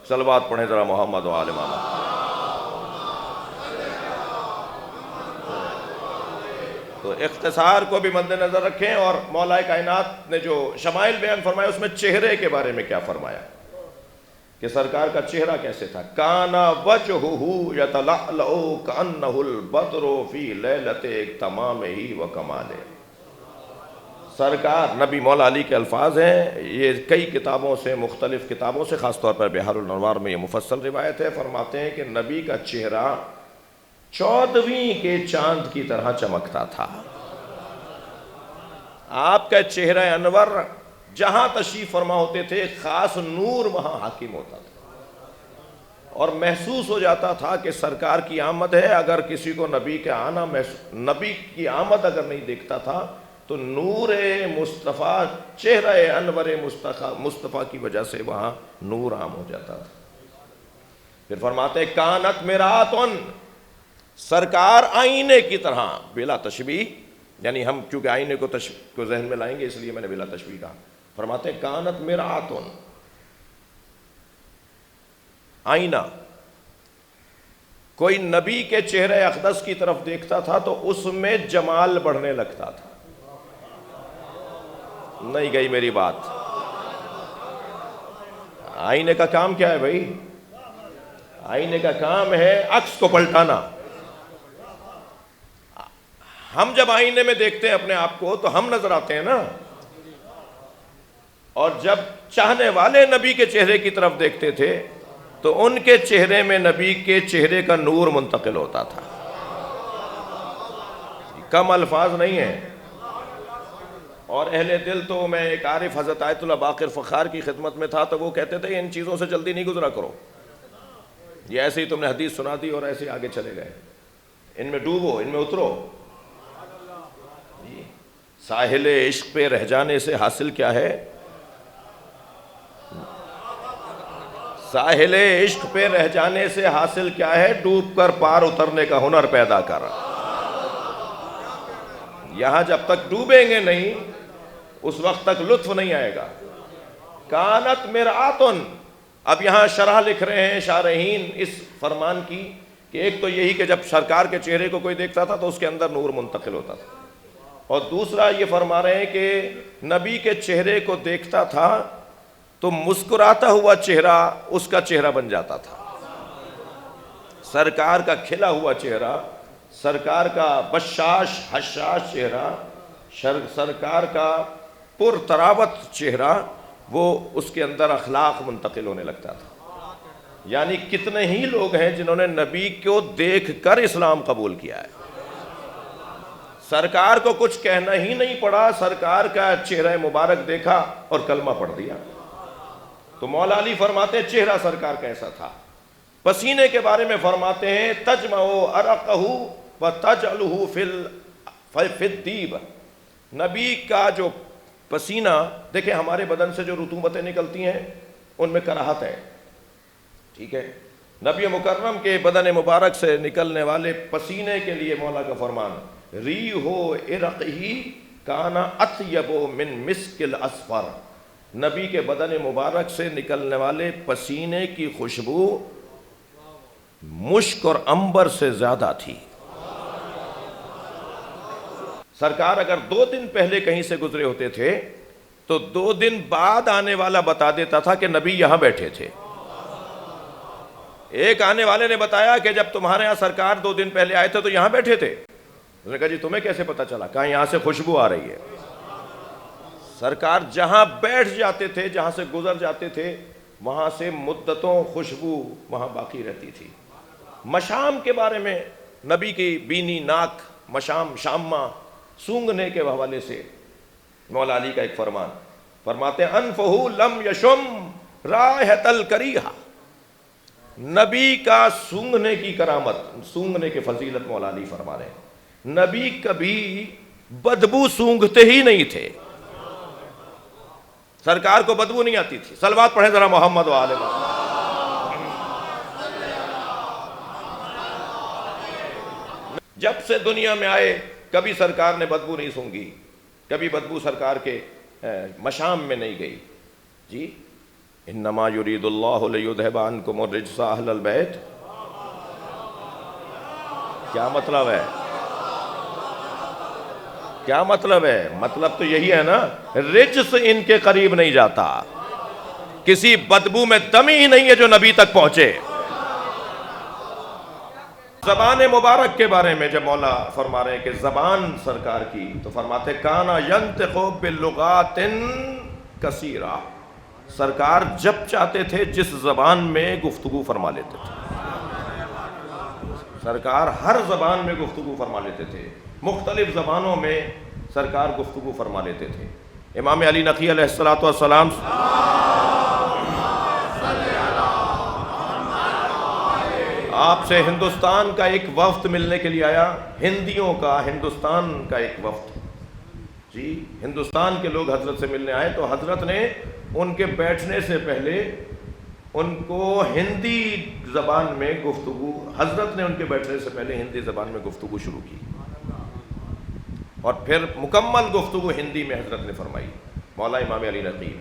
S1: صلوات پڑھیں ذرا محمد و آل محمد۔ تو اختصار کو بھی مد نظر رکھیں، اور مولا کائنات نے جو شمائل بیان فرمایا اس میں چہرے کے بارے میں کیا فرمایا کہ سرکار کا چہرہ کیسے تھا۔ کانا وجہہ یتلألؤ کأنہ البدر فی لیلۃ تمامہ و کمالہ۔ سرکار نبی مولا علی کے الفاظ ہیں، یہ کئی کتابوں سے، مختلف کتابوں سے، خاص طور پر بحار الانوار میں یہ مفصل روایت ہے، فرماتے ہیں کہ نبی کا چہرہ 14ویں کے چاند کی طرح چمکتا تھا۔ آپ کا چہرہ انور جہاں تشریف فرما ہوتے تھے خاص نور وہاں حاکم ہوتا تھا، اور محسوس ہو جاتا تھا کہ سرکار کی آمد ہے۔ اگر کسی کو نبی کی آمد اگر نہیں دیکھتا تھا تو نور مصطفیٰ، چہرہ انور مصطفیٰ کی وجہ سے وہاں نور عام ہو جاتا تھا۔ پھر فرماتے ہیں کانت مرآتن، سرکار آئینے کی طرح، بلا تشبیہ، یعنی ہم چونکہ آئینے کو ذہن میں لائیں گے اس لیے میں نے بلا تشبیہ کہا۔ فرماتے ہیں کانت مرآتن، آئینہ، کوئی نبی کے چہرے اقدس کی طرف دیکھتا تھا تو اس میں جمال بڑھنے لگتا تھا۔ نہیں گئی میری بات؟ آئینے کا کام کیا ہے بھائی؟ آئینے کا کام ہے عکس کو پلٹانا۔ ہم جب آئینے میں دیکھتے ہیں اپنے آپ کو تو ہم نظر آتے ہیں نا، اور جب چاہنے والے نبی کے چہرے کی طرف دیکھتے تھے تو ان کے چہرے میں نبی کے چہرے کا نور منتقل ہوتا تھا۔ کم الفاظ نہیں ہیں، اور اہل دل تو، میں ایک عارف حضرت آیت اللہ باقر فخار کی خدمت میں تھا تو وہ کہتے تھے ان چیزوں سے جلدی نہیں گزرا کرو، یہ ایسے ہی تم نے حدیث سنا دی اور ایسے آگے چلے گئے، ان میں ڈوبو، ان میں اترو۔ ساحل عشق پہ رہ جانے سے حاصل کیا ہے؟ ساحل عشق پہ رہ جانے سے حاصل کیا ہے؟ ڈوب کر پار اترنے کا ہنر پیدا کر۔ یہاں جب تک ڈوبیں گے نہیں اس وقت تک لطف نہیں آئے گا۔ کانت مرآتن. اب یہاں شرح لکھ رہے ہیں شارحین اس فرمان کی کہ ایک تو یہی کہ جب سرکار کے چہرے کو کوئی دیکھتا تھا تو اس کے اندر نور منتقل ہوتا تھا، اور دوسرا یہ فرما رہے ہیں کہ نبی کے چہرے کو دیکھتا تھا تو مسکراتا ہوا چہرہ اس کا چہرہ بن جاتا تھا. سرکار کا کھلا ہوا چہرہ، سرکار کا بشاش حشاش چہرہ، سرکار کا پر تراوت چہرہ، وہ اس کے اندر اخلاق منتقل ہونے لگتا تھا. یعنی کتنے ہی لوگ ہیں جنہوں نے نبی کو دیکھ کر اسلام قبول کیا ہے. سرکار کو کچھ کہنا ہی نہیں پڑا، سرکار کا چہرہ مبارک دیکھا اور کلمہ پڑھ دیا. تو مولا علی فرماتے ہیں چہرہ سرکار کیسا تھا. پسینے کے بارے میں فرماتے ہیں تجمع عرقہ وتجعلہ فی الدیب. نبی کا جو پسینہ، دیکھیں ہمارے بدن سے جو رطوبتیں نکلتی ہیں ان میں کراہت ہے، ٹھیک ہے. نبی مکرم کے بدن مبارک سے نکلنے والے پسینے کے لیے مولا کا فرمان ریح عرقہ کان اطیب من مسک الاصفر. نبی کے بدن مبارک سے نکلنے والے پسینے کی خوشبو مشک اور عنبر سے زیادہ تھی. سرکار اگر 2 دن پہلے کہیں سے گزرے ہوتے تھے تو 2 دن بعد آنے والا بتا دیتا تھا کہ نبی یہاں بیٹھے تھے. ایک آنے والے نے بتایا کہ جب تمہارے یہاں سرکار 2 دن پہلے آئے تھے تو یہاں بیٹھے تھے. اس نے کہا جی تمہیں کیسے پتا چلا؟ کہاں یہاں سے خوشبو آ رہی ہے. سرکار جہاں بیٹھ جاتے تھے، جہاں سے گزر جاتے تھے، وہاں سے مدتوں خوشبو وہاں باقی رہتی تھی. مشام کے بارے میں نبی کی بینی، ناک، مشام، شامہ سونگھنے کے حوالے سے مولا علی کا ایک فرمان فرماتے ہیں انفہ لم یشم رائحۃ الکریہہ. نبی کا سونگھنے کی کرامت، سونگھنے کی فضیلت مولا علی فرما رہے ہیں. نبی کبھی بدبو سونگھتے ہی نہیں تھے. سرکار کو بدبو نہیں آتی تھی. صلوات پڑھیں ذرا محمد و آل محمد. جب سے دنیا میں آئے کبھی سرکار نے بدبو نہیں سونگھی، کبھی بدبو سرکار کے مشام میں نہیں گئی. جی انما یرید اللہ لیذھب عنکم الرجس اہل البیت. کیا مطلب ہے؟ کیا مطلب ہے؟ مطلب تو یہی ہے نا، رجس ان کے قریب نہیں جاتا. کسی بدبو میں دم ہی نہیں ہے جو نبی تک پہنچے. زبان مبارک کے بارے میں جب مولا فرما رہے ہیں کہ زبان سرکار کی، تو فرماتے کانا ینطق باللغات کثیرہ. سرکار جب چاہتے تھے جس زبان میں گفتگو فرما لیتے تھے. سرکار ہر زبان میں گفتگو فرما لیتے تھے. مختلف زبانوں میں سرکار گفتگو فرما لیتے تھے. امام علی نقی علیہ السلام آپ سے ہندوستان کا ایک وفد ملنے کے لیے آیا، ہندیوں کا، ہندوستان کا ایک وفد. جی ہندوستان کے لوگ حضرت سے ملنے آئے تو حضرت نے ان کے بیٹھنے سے پہلے ان کو ہندی زبان میں گفتگو، حضرت نے ان کے بیٹھنے سے پہلے ہندی زبان میں گفتگو شروع کی، اور پھر مکمل گفتگو ہندی میں حضرت نے فرمائی. مولا امام علی نقی،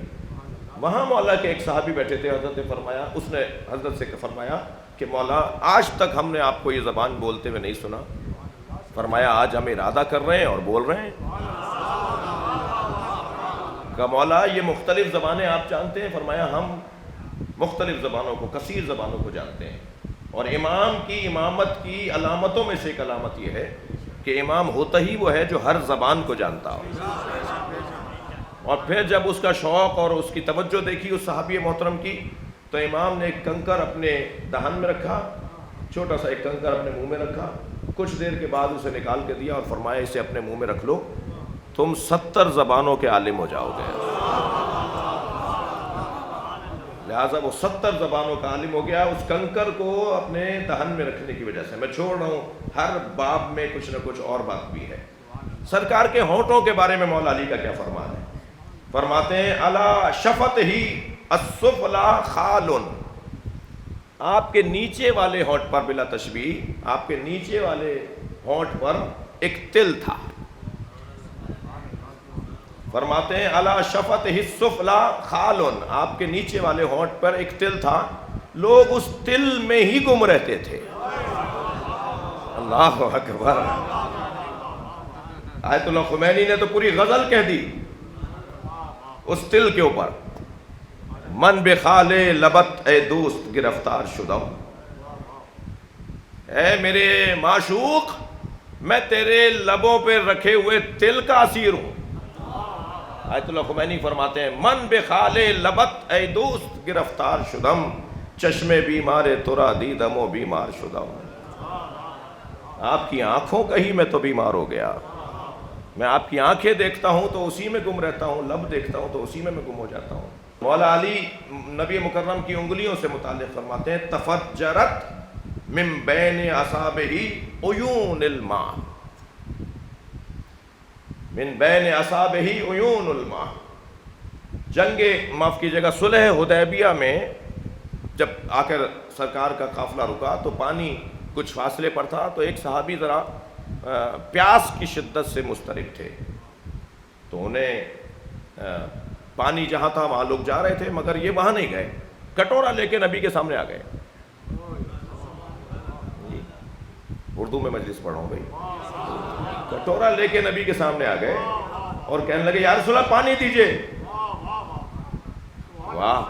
S1: وہاں مولا کے ایک صحابی بیٹھے تھے. حضرت نے فرمایا، اس نے حضرت سے فرمایا کہ مولا آج تک ہم نے آپ کو یہ زبان بولتے ہوئے نہیں سنا. فرمایا آج ہم ارادہ کر رہے ہیں اور بول رہے ہیں. کہ مولا یہ مختلف زبانیں آپ جانتے ہیں؟ فرمایا ہم مختلف زبانوں کو، کثیر زبانوں کو جانتے ہیں. اور امام کی امامت کی علامتوں میں سے ایک علامت یہ ہے کہ امام ہوتا ہی وہ ہے جو ہر زبان کو جانتا ہو. اور پھر جب اس کا شوق اور اس کی توجہ دیکھی اس صحابی محترم کی، تو امام نے ایک کنکر اپنے دہن میں رکھا، چھوٹا سا ایک کنکر اپنے منہ میں رکھا. کچھ دیر کے بعد اسے نکال کے دیا اور فرمایا اسے اپنے منہ میں رکھ لو، تم 70 زبانوں کے عالم ہو جاؤ گے. لہٰذا وہ 70 زبانوں کا عالم ہو گیا اس کنکر کو اپنے دہن میں رکھنے کی وجہ سے. میں چھوڑ رہا ہوں، ہر باب میں کچھ نہ کچھ اور بات بھی ہے. سرکار کے ہونٹوں کے بارے میں مولا علی کا کیا فرمان ہے؟ فرماتے ہیں الا شفت ہی السفلا خال. آپ کے نیچے والے ہونٹ پر، بلا تشبیہ، آپ کے نیچے والے ہونٹ پر ایک تل تھا. فرماتے ہیں علی شفت السفلی خالن، آپ کے نیچے والے ہونٹ پر ایک تل تھا، لوگ اس تل میں ہی گم رہتے تھے۔ اللہ اکبر۔ آیت اللہ خمینی نے تو پوری غزل کہہ دی اس تل کے اوپر، من بخال لبت اے دوست گرفتار شدہ، اے میرے معشوق میں تیرے لبوں پہ رکھے ہوئے تل کا اسیر ہوں۔ آیت اللہ خمینی فرماتے ہیں من بخال لبت اے دوست گرفتار شدم، چشمے بیمار ترا دیدم و بیمار شدم، آپ کی آنکھوں کا ہی میں تو بیمار ہو گیا، میں آپ کی آنکھیں دیکھتا ہوں تو اسی میں گم رہتا ہوں، لب دیکھتا ہوں تو اسی میں گم ہو جاتا ہوں۔ مولا علی نبی مکرم کی انگلیوں سے متعلق فرماتے ہیں تفجرت من بین اصابہ عیون الماء، من بین اصابہ عیون الماء۔ جنگ معاف کیجیے گا صلح حدیبیہ میں جب آ کر سرکار کا قافلہ رکا تو پانی کچھ فاصلے پر تھا، تو ایک صحابی ذرا پیاس کی شدت سے مضطرب تھے، تو انہیں پانی جہاں تھا وہاں لوگ جا رہے تھے، مگر یہ وہاں نہیں گئے، کٹورا لے کے نبی کے سامنے آ گئے۔ اردو میں مجلس پڑھ رہا ہوں بھائی، کٹورا لے کے نبی کے سامنے آ گئے اور کہنے لگے یا رسول اللہ پانی دیجئے۔ واہ،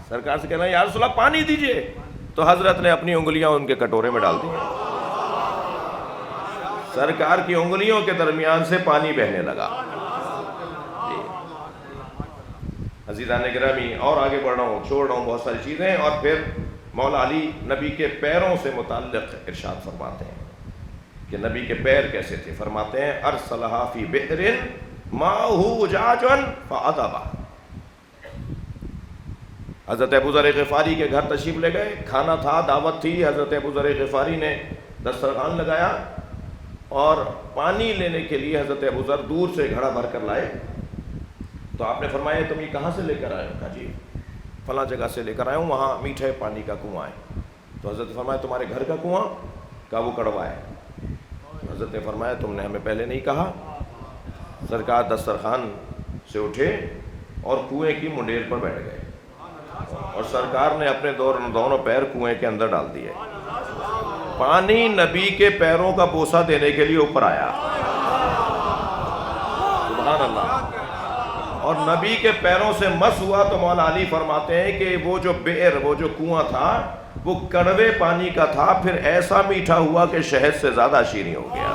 S1: سرکار سے کہنا یا رسول اللہ پانی دیجئے، تو حضرت نے اپنی انگلیاں ان کے کٹورے میں ڈال دی، سرکار کی انگلیوں کے درمیان سے پانی بہنے لگا۔ عزیزان گرامی، اور آگے بڑھ رہا ہوں، چھوڑ رہا ہوں بہت ساری چیزیں، اور پھر مولا علی نبی کے پیروں سے متعلق ارشاد فرماتے ہیں کہ نبی کے پیر کیسے تھے۔ فرماتے ہیں ارسلھا فی بئر ماؤہ اجاج فاذبھا، حضرت ابو ذر غفاری کے گھر تشریف لے گئے، کھانا تھا، دعوت تھی، حضرت ابو ذر غفاری نے دسترخوان لگایا اور پانی لینے کے لیے حضرت ابو ذر دور سے گھڑا بھر کر لائے، تو آپ نے فرمایا تم یہ کہاں سے لے کر آئے ہو؟ کہا جی فلاں جگہ سے لے کر آیا ہوں، وہاں میٹھے پانی کا کنواں ہے۔ تو حضرت نے فرمایا تمہارے گھر کا کنواں؟ کہا وہ کڑوا ہے۔ حضرت نے فرمایا تم نے ہمیں پہلے نہیں کہا۔ سرکار دسترخوان سے اٹھے اور کنویں کی منڈیر پر بیٹھ گئے، اور سرکار نے اپنے دونوں پیر کنویں کے اندر ڈال دیے، پانی نبی کے پیروں کا بوسہ دینے کے لیے اوپر آیا۔ سبحان اللہ۔ اور نبی کے پیروں سے مس ہوا تو مولا علی فرماتے ہیں کہ وہ جو بئر، وہ جو کنواں تھا، وہ کڑوے پانی کا تھا، پھر ایسا میٹھا ہوا کہ شہد سے زیادہ شیریں ہو گیا۔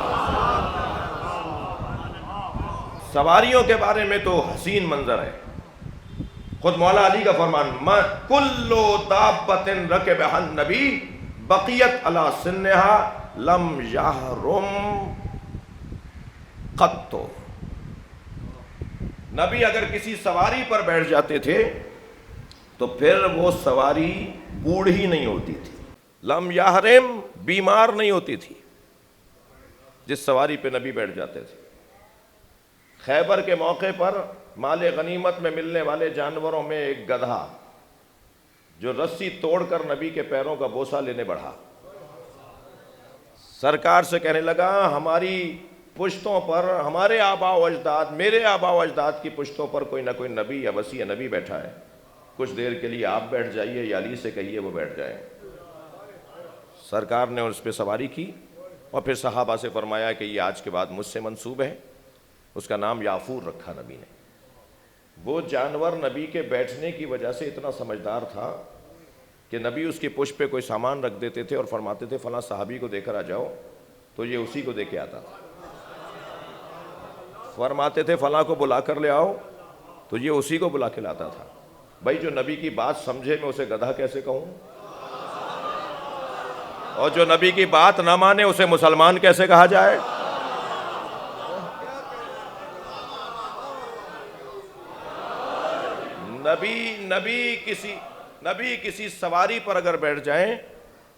S1: سواریوں کے بارے میں تو حسین منظر ہے، خود مولا علی کا فرمان کل دابۃ رکبھا النبی بقیت علی سنھا لم یحرم قط۔ نبی اگر کسی سواری پر بیٹھ جاتے تھے تو پھر وہ سواری بوڑھی نہیں ہوتی تھی، لم یحرم بیمار نہیں ہوتی تھی جس سواری پہ نبی بیٹھ جاتے تھے۔ خیبر کے موقع پر مال غنیمت میں ملنے والے جانوروں میں ایک گدھا جو رسی توڑ کر نبی کے پیروں کا بوسہ لینے بڑھا، سرکار سے کہنے لگا ہماری پشتوں پر، ہمارے آباء و اجداد، میرے آباء و اجداد کی پشتوں پر کوئی نہ کوئی نبی یا وصی نبی بیٹھا ہے، کچھ دیر کے لیے آپ بیٹھ جائیے یا علی سے کہیے وہ بیٹھ جائیں۔ سرکار نے اس پہ سواری کی اور پھر صحابہ سے فرمایا کہ یہ آج کے بعد مجھ سے منسوب ہے، اس کا نام یافور رکھا نبی نے۔ وہ جانور نبی کے بیٹھنے کی وجہ سے اتنا سمجھدار تھا کہ نبی اس کی پشت پہ کوئی سامان رکھ دیتے تھے اور فرماتے تھے فلاں صحابی کو دے کر آ جاؤ، تو یہ اسی کو دے کے آتا تھا۔ فرماتے تھے فلاں کو بلا کر لے آؤ، تو یہ اسی کو بلا کے لاتا تھا۔ بھائی جو نبی کی بات سمجھے میں اسے گدھا کیسے کہوں، اور جو نبی کی بات نہ مانے اسے مسلمان کیسے کہا جائے؟ نبی کسی سواری پر اگر بیٹھ جائیں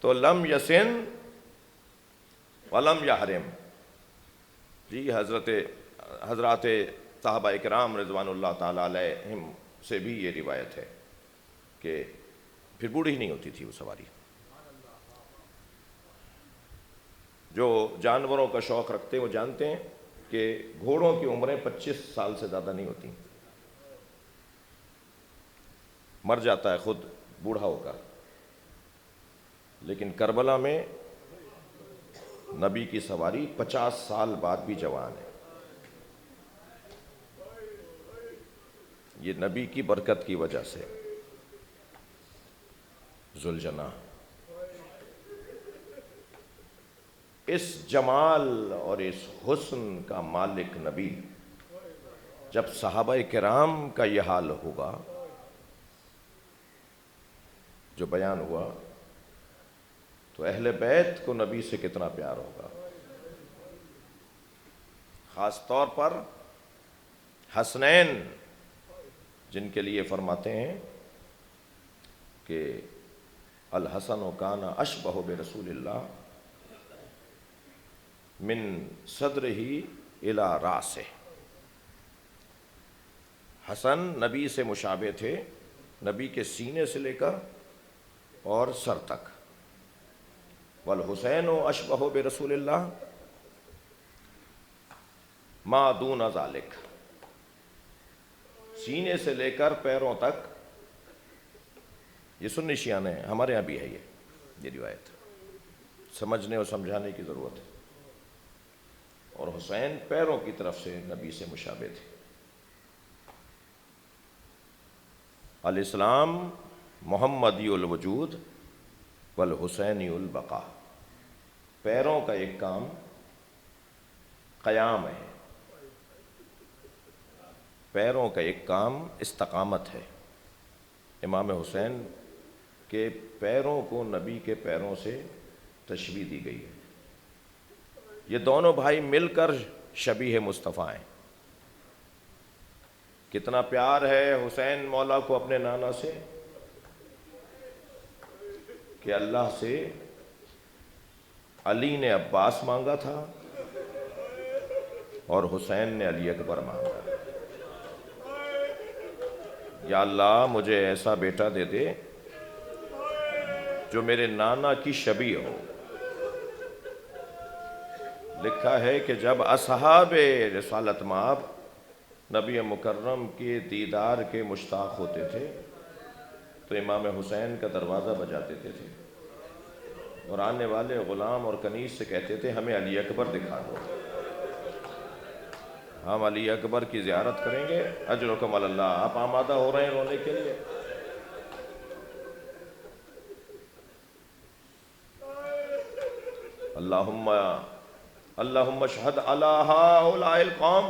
S1: تو لم یسن ولم یحرم۔ جی حضرات صحابہ اکرام رضوان اللہ تعالیٰ علیہم سے بھی یہ روایت ہے کہ پھر بوڑھی نہیں ہوتی تھی وہ سواری۔ جو جانوروں کا شوق رکھتے ہیں وہ جانتے ہیں کہ گھوڑوں کی عمریں 25 سال سے زیادہ نہیں ہوتی، مر جاتا ہے خود بوڑھا ہو کر، لیکن کربلا میں نبی کی سواری 50 سال بعد بھی جوان ہے۔ یہ نبی کی برکت کی وجہ سے۔ ذوالجناح اس جمال اور اس حسن کا مالک نبی، جب صحابہ کرام کا یہ حال ہوگا جو بیان ہوا، تو اہل بیت کو نبی سے کتنا پیار ہوگا، خاص طور پر حسنین، جن کے لیے فرماتے ہیں کہ الحسن کان اشبہ برسول اللہ من صدرہ الی راسہ۔ حسن نبی سے مشابہ تھے، نبی کے سینے سے لے کر اور سر تک۔ والحسین اشبہ برسول اللہ ما دون ذالک، سینے سے لے کر پیروں تک۔ یہ سنی شیعہ ہیں، ہمارے یہاں بھی ہے یہ روایت، سمجھنے اور سمجھانے کی ضرورت ہے۔ اور حسین پیروں کی طرف سے نبی سے مشابہ تھے۔ الاسلام محمدی الوجود والحسینی البقاء، پیروں کا ایک کام قیام ہے، پیروں کا ایک کام استقامت ہے۔ امام حسین کے پیروں کو نبی کے پیروں سے تشبیہ دی گئی ہے۔ یہ دونوں بھائی مل کر شبیہ مصطفیٰ ہیں۔ کتنا پیار ہے حسین مولا کو اپنے نانا سے کہ اللہ سے علی نے عباس مانگا تھا اور حسین نے علی اکبر مانگا۔ یا اللہ مجھے ایسا بیٹا دے دے جو میرے نانا کی شبیہ ہو۔ لکھا ہے کہ جب اصحاب رسالت مآب نبی مکرم کے دیدار کے مشتاق ہوتے تھے تو امام حسین کا دروازہ بجا دیتے تھے، اور آنے والے غلام اور کنیز سے کہتے تھے ہمیں علی اکبر دکھا دو، ہم علی اکبر کی زیارت کریں گے، اجرکم علی اللہ۔ آپ آمادہ ہو رہے ہیں رونے کے لیے؟ اللہم اشہد علی ہؤلاء القوم،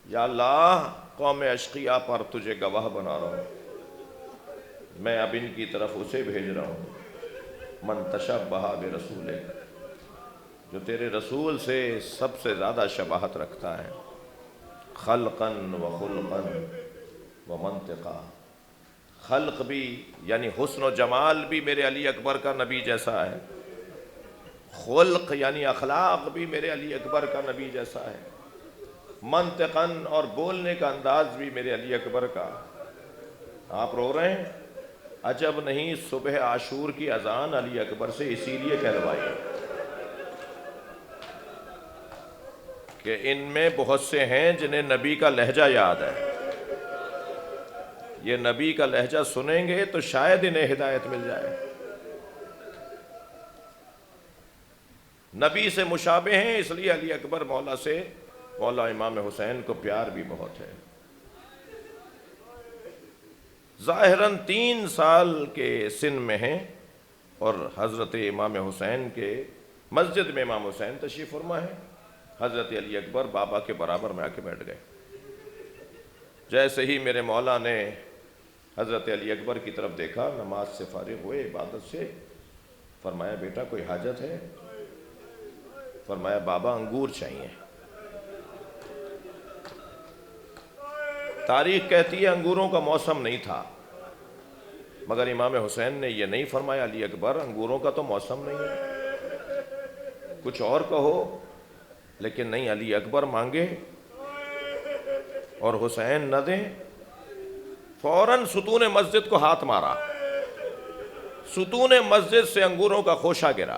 S1: یا اللہ قوم اشقیاء پر تجھے گواہ بنا رہا ہوں، میں اب ان کی طرف اسے بھیج رہا ہوں من تشبہ برسولک، جو تیرے رسول سے سب سے زیادہ شباہت رکھتا ہے، خلقا و خلقا و منطقا، خلق بھی یعنی حسن و جمال بھی میرے علی اکبر کا نبی جیسا ہے، خلق یعنی اخلاق بھی میرے علی اکبر کا نبی جیسا ہے، منطقاً اور بولنے کا انداز بھی میرے علی اکبر کا۔ آپ رو رہے ہیں؟ عجب نہیں صبح عاشور کی اذان علی اکبر سے اسی لیے کہلوائی کہ ان میں بہت سے ہیں جنہیں نبی کا لہجہ یاد ہے، یہ نبی کا لہجہ سنیں گے تو شاید انہیں ہدایت مل جائے۔ نبی سے مشابہ ہیں، اس لیے علی اکبر مولا سے، مولا امام حسین کو پیار بھی بہت ہے۔ ظاہراً 3 سال کے سن میں ہیں، اور حضرت امام حسین کے مسجد میں امام حسین تشریف فرما ہے، حضرت علی اکبر بابا کے برابر میں آ کے بیٹھ گئے۔ جیسے ہی میرے مولا نے حضرت علی اکبر کی طرف دیکھا، نماز سے فارغ ہوئے، عبادت سے، فرمایا بیٹا کوئی حاجت ہے؟ فرمایا بابا انگور چاہیے۔ تاریخ کہتی ہے انگوروں کا موسم نہیں تھا، مگر امام حسین نے یہ نہیں فرمایا علی اکبر انگوروں کا تو موسم نہیں ہے، کچھ اور کہو، لیکن نہیں، علی اکبر مانگے اور حسین نہ دیں۔ فوراً ستون مسجد کو ہاتھ مارا، ستون مسجد سے انگوروں کا خوشہ گرا،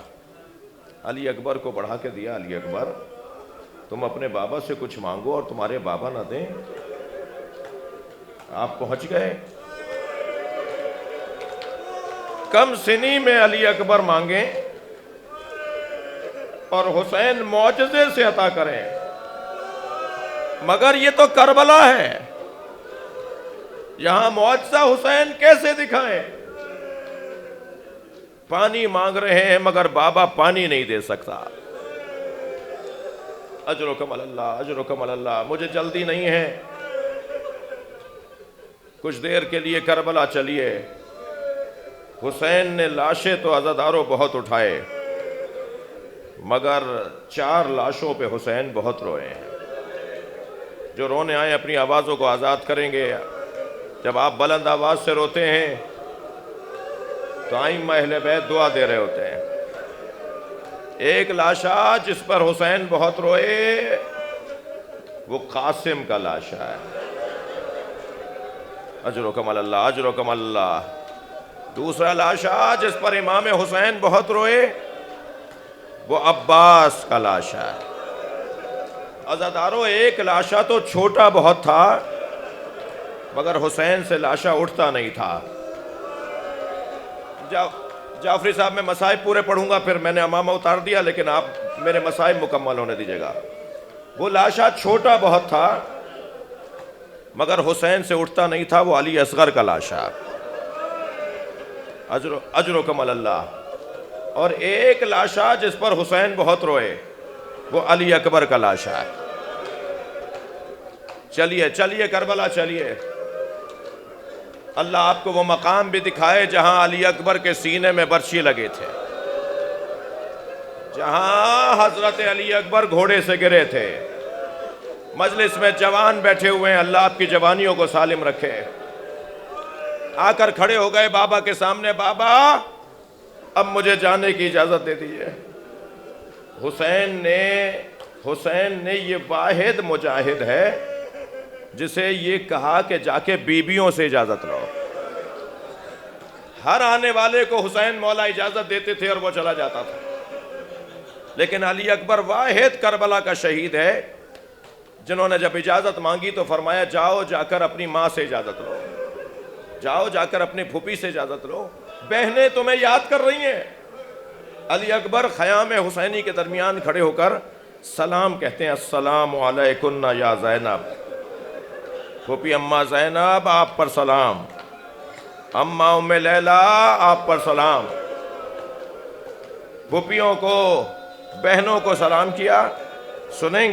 S1: علی اکبر کو بڑھا کے دیا۔ علی اکبر تم اپنے بابا سے کچھ مانگو اور تمہارے بابا نہ دیں؟ آپ پہنچ گئے۔ کم سنی میں علی اکبر مانگیں اور حسین معجزے سے عطا کریں، مگر یہ تو کربلا ہے، یہاں معجزہ حسین کیسے دکھائیں؟ پانی مانگ رہے ہیں مگر بابا پانی نہیں دے سکتا۔ اجرکم اللہ، اجرکم اللہ، مجھے جلدی نہیں ہے، کچھ دیر کے لیے کربلا چلیے۔ حسین نے لاشیں تو عزاداروں بہت اٹھائے، مگر 4 لاشوں پہ حسین بہت روئے ہیں۔ جو رونے آئے اپنی آوازوں کو آزاد کریں گے۔ جب آپ بلند آواز سے روتے ہیں تو ائمہ اہل بیت دعا دے رہے ہوتے ہیں۔ ایک لاشا جس پر حسین بہت روئے وہ قاسم کا لاشا ہے۔ اجرکم اللہ، اجرکم اللہ۔ دوسرا لاشا جس پر امام حسین بہت روئے وہ عباس کا لاشا ہے۔ عزاداروں، ایک لاشا تو چھوٹا بہت تھا مگر حسین سے لاشا اٹھتا نہیں تھا۔ جعفری صاحب، میں مسائب پورے پڑھوں گا، پھر میں نے امامہ اتار دیا، لیکن آپ میرے مسائب مکمل ہونے دیجیے گا۔ وہ لاشا چھوٹا بہت تھا مگر حسین سے اٹھتا نہیں تھا، وہ علی اصغر کا لاشا۔ اجرکم اللہ۔ اور ایک لاشا جس پر حسین بہت روئے وہ علی اکبر کا لاشا ہے۔ چلیے چلیے کربلا چلیے، اللہ آپ کو وہ مقام بھی دکھائے جہاں علی اکبر کے سینے میں برچی لگے تھے، جہاں حضرت علی اکبر گھوڑے سے گرے تھے۔ مجلس میں جوان بیٹھے ہوئے ہیں، اللہ آپ کی جوانیوں کو سالم رکھے۔ آ کر کھڑے ہو گئے بابا کے سامنے، بابا اب مجھے جانے کی اجازت دے دیجیے۔ حسین نے یہ واحد مجاہد ہے جسے یہ کہا کہ جا کے بیویوں سے اجازت لو۔ ہر آنے والے کو حسین مولا اجازت دیتے تھے اور وہ چلا جاتا تھا، لیکن علی اکبر واحد کربلا کا شہید ہے جنہوں نے جب اجازت مانگی تو فرمایا جاؤ جا کر اپنی ماں سے اجازت لو، جاؤ جا کر اپنی پھوپھی سے اجازت لو، بہنیں تمہیں یاد کر رہی ہیں۔ علی اکبر خیام حسینی کے درمیان کھڑے ہو کر سلام کہتے ہیں، السلام علیکن یا زینب، پھوپھی اماں زینب آپ پر سلام، اماں ام لیلہ آپ پر سلام۔ پھوپھیوں کو، بہنوں کو سلام کیا، سنیں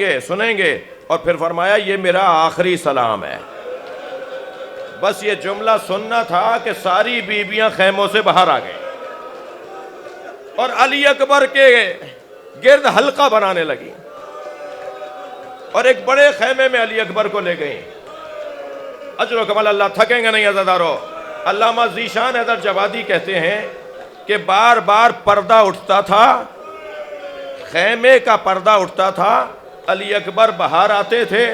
S1: گے، اور پھر فرمایا یہ میرا آخری سلام ہے۔ بس یہ جملہ سننا تھا کہ ساری بیویاں خیموں سے باہر آ گئیں اور علی اکبر کے گرد حلقہ بنانے لگی اور ایک بڑے خیمے میں علی اکبر کو لے گئیں۔ اجرکم اللہ، تھکیں گے نہیں عزادارو۔ علامہ ذیشان حیدر جوادی کہتے ہیں کہ بار بار پردہ اٹھتا تھا، خیمے کا پردہ اٹھتا تھا، علی اکبر باہر آتے تھے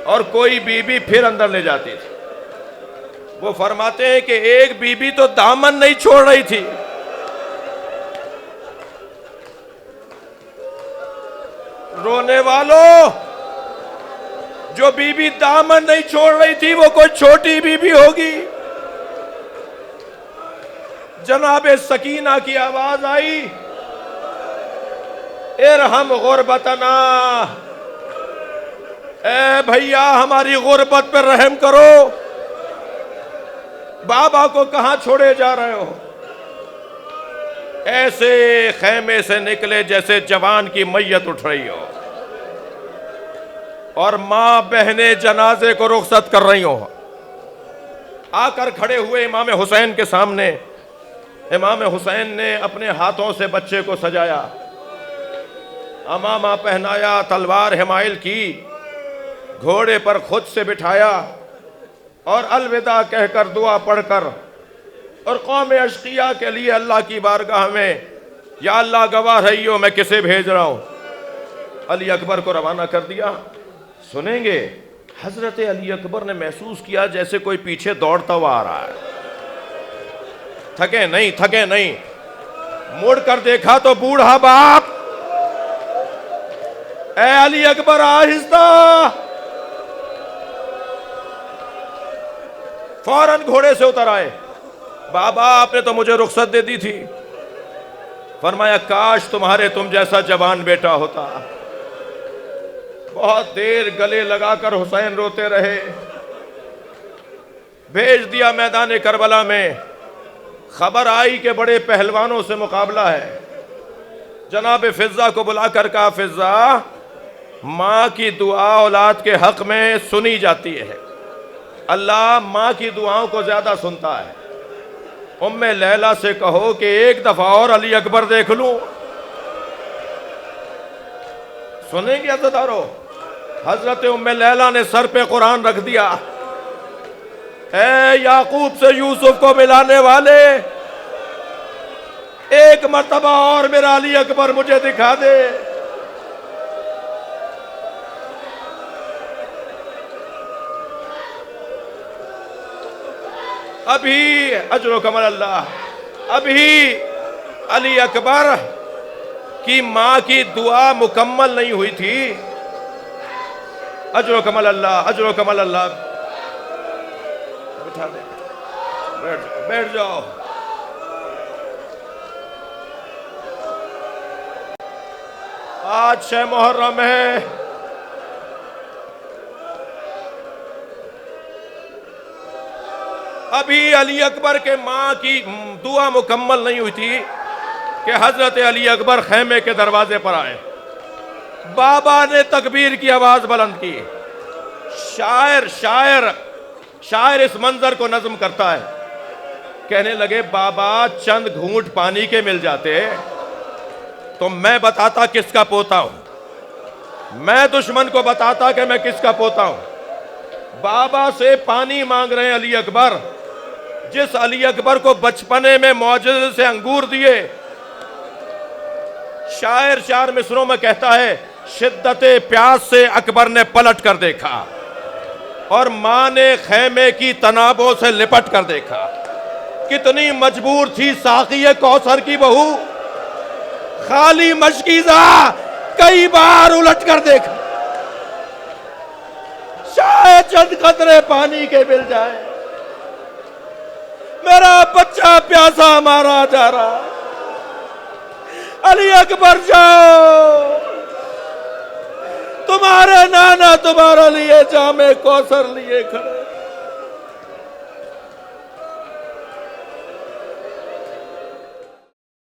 S1: اور کوئی بی بی پھر اندر لے جاتی تھی۔ وہ فرماتے ہیں کہ ایک بی بی تو دامن نہیں چھوڑ رہی تھی، رونے والوں، جو بی بی دامن نہیں چھوڑ رہی تھی وہ کوئی چھوٹی بی بی ہوگی۔ جناب سکینہ کی آواز آئی، ارحم غربتنا، اے بھیا ہماری غربت پر رحم کرو، بابا کو کہاں چھوڑے جا رہے ہو؟ ایسے خیمے سے نکلے جیسے جوان کی میت اٹھ رہی ہو اور ماں بہنیں جنازے کو رخصت کر رہی ہو۔ آ کر کھڑے ہوئے امام حسین کے سامنے۔ امام حسین نے اپنے ہاتھوں سے بچے کو سجایا، امامہ پہنایا، تلوار حمائل کی، گھوڑے پر خود سے بٹھایا اور الوداع کہہ کر دعا پڑھ کر اور قوم اشقیاء کے لیے اللہ کی بارگاہ میں یا اللہ گواہ رہیو میں کسے بھیج رہا ہوں، علی اکبر کو روانہ کر دیا۔ سنیں گے، حضرت علی اکبر نے محسوس کیا جیسے کوئی پیچھے دوڑتا ہوا آ رہا ہے۔ تھکے نہیں، مڑ کر دیکھا تو بوڑھا باپ اے علی اکبر آہستہ. فوراً گھوڑے سے اتر آئے. بابا آپ نے تو مجھے رخصت دے دی تھی. فرمایا کاش تمہارے تم جیسا جوان بیٹا ہوتا. بہت دیر گلے لگا کر حسین روتے رہے. بھیج دیا میدان کربلا میں. خبر آئی کہ بڑے پہلوانوں سے مقابلہ ہے. جناب فضہ کو بلا کر کہا فضہ ماں کی دعا اولاد کے حق میں سنی جاتی ہے. اللہ ماں کی دعاؤں کو زیادہ سنتا ہے. ام لیلہ سے کہو کہ ایک دفعہ اور علی اکبر دیکھ لوں. سنیں گے عزیزارو. حضرت ام لیلہ نے سر پہ قرآن رکھ دیا. اے یعقوب سے یوسف کو ملانے والے ایک مرتبہ اور میرا علی اکبر مجھے دکھا دے. ابھی اجر و کمل اللہ. ابھی علی اکبر کی ماں کی دعا مکمل نہیں ہوئی تھی. اجر و کمل اللہ. اجر و کمل اللہ. بٹھا دے. بیٹھ جاؤ. آج شہ محرم ہے. ابھی علی اکبر کے ماں کی دعا مکمل نہیں ہوئی تھی کہ حضرت علی اکبر خیمے کے دروازے پر آئے. بابا نے تکبیر کی آواز بلند کی. شاعر اس منظر کو نظم کرتا ہے. کہنے لگے بابا چند گھونٹ پانی کے مل جاتے تو میں بتاتا کس کا پوتا ہوں. میں دشمن کو بتاتا کہ میں کس کا پوتا ہوں. بابا سے پانی مانگ رہے ہیں علی اکبر. جس علی اکبر کو بچپنے میں معجزے سے انگور دیے. شاعر چار مصروں میں کہتا ہے شدت پیاس سے اکبر نے پلٹ کر دیکھا اور ماں نے خیمے کی تنابوں سے لپٹ کر دیکھا. کتنی مجبور تھی ساقی کوثر کی بہو. خالی مشکیزہ کئی بار الٹ کر دیکھا. شاید چند قطرے پانی کے مل جائے. میرا بچہ پیاسا مارا جا رہا. علی اکبر جاؤ. تمہارے نانا تمہارے لیے جام کوثر لیے کھڑے.